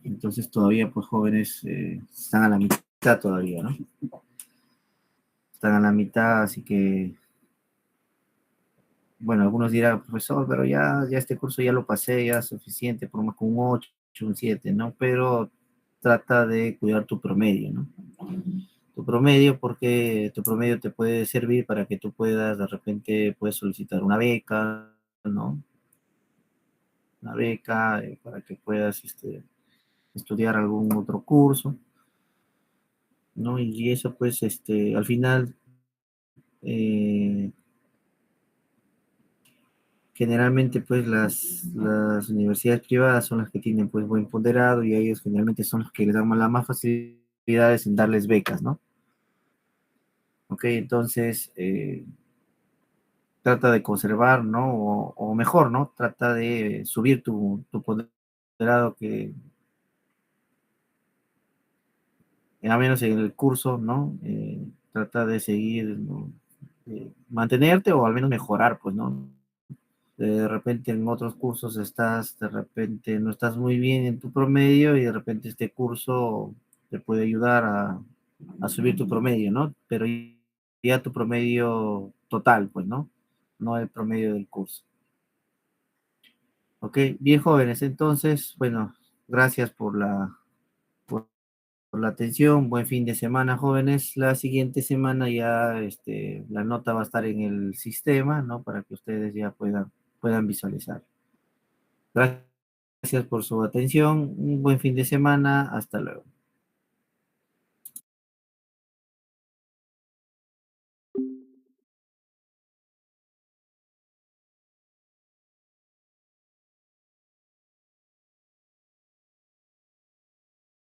Entonces todavía, pues jóvenes, están a la mitad todavía, ¿no? Están a la mitad, así que, bueno, algunos dirán, profesor, pero ya este curso ya lo pasé, ya es suficiente, por más con un 8, un 7, ¿no? Pero trata de cuidar tu promedio, ¿no? Tu promedio, porque tu promedio te puede servir para que tú puedas, de repente, puedes solicitar una beca, ¿no? Una beca para que puedas estudiar algún otro curso, ¿no? Y eso, pues, al final, generalmente, pues, las universidades privadas son las que tienen, pues, buen ponderado y ellos generalmente son los que les dan las más facilidades en darles becas, ¿no? Ok, entonces, trata de conservar, ¿no? O mejor, ¿no? Trata de subir tu ponderado que, al menos en el curso, ¿no? Trata de seguir, ¿no? Mantenerte o al menos mejorar, pues, ¿no? De repente en otros cursos de repente no estás muy bien en tu promedio y de repente este curso te puede ayudar a subir tu promedio, ¿no? Pero ya tu promedio total, pues, ¿no? No el promedio del curso. Ok, bien jóvenes, entonces, bueno, gracias por la atención, buen fin de semana, jóvenes. La siguiente semana ya la nota va a estar en el sistema, ¿no? Para que ustedes ya puedan visualizar. Gracias por su atención, un buen fin de semana, hasta luego.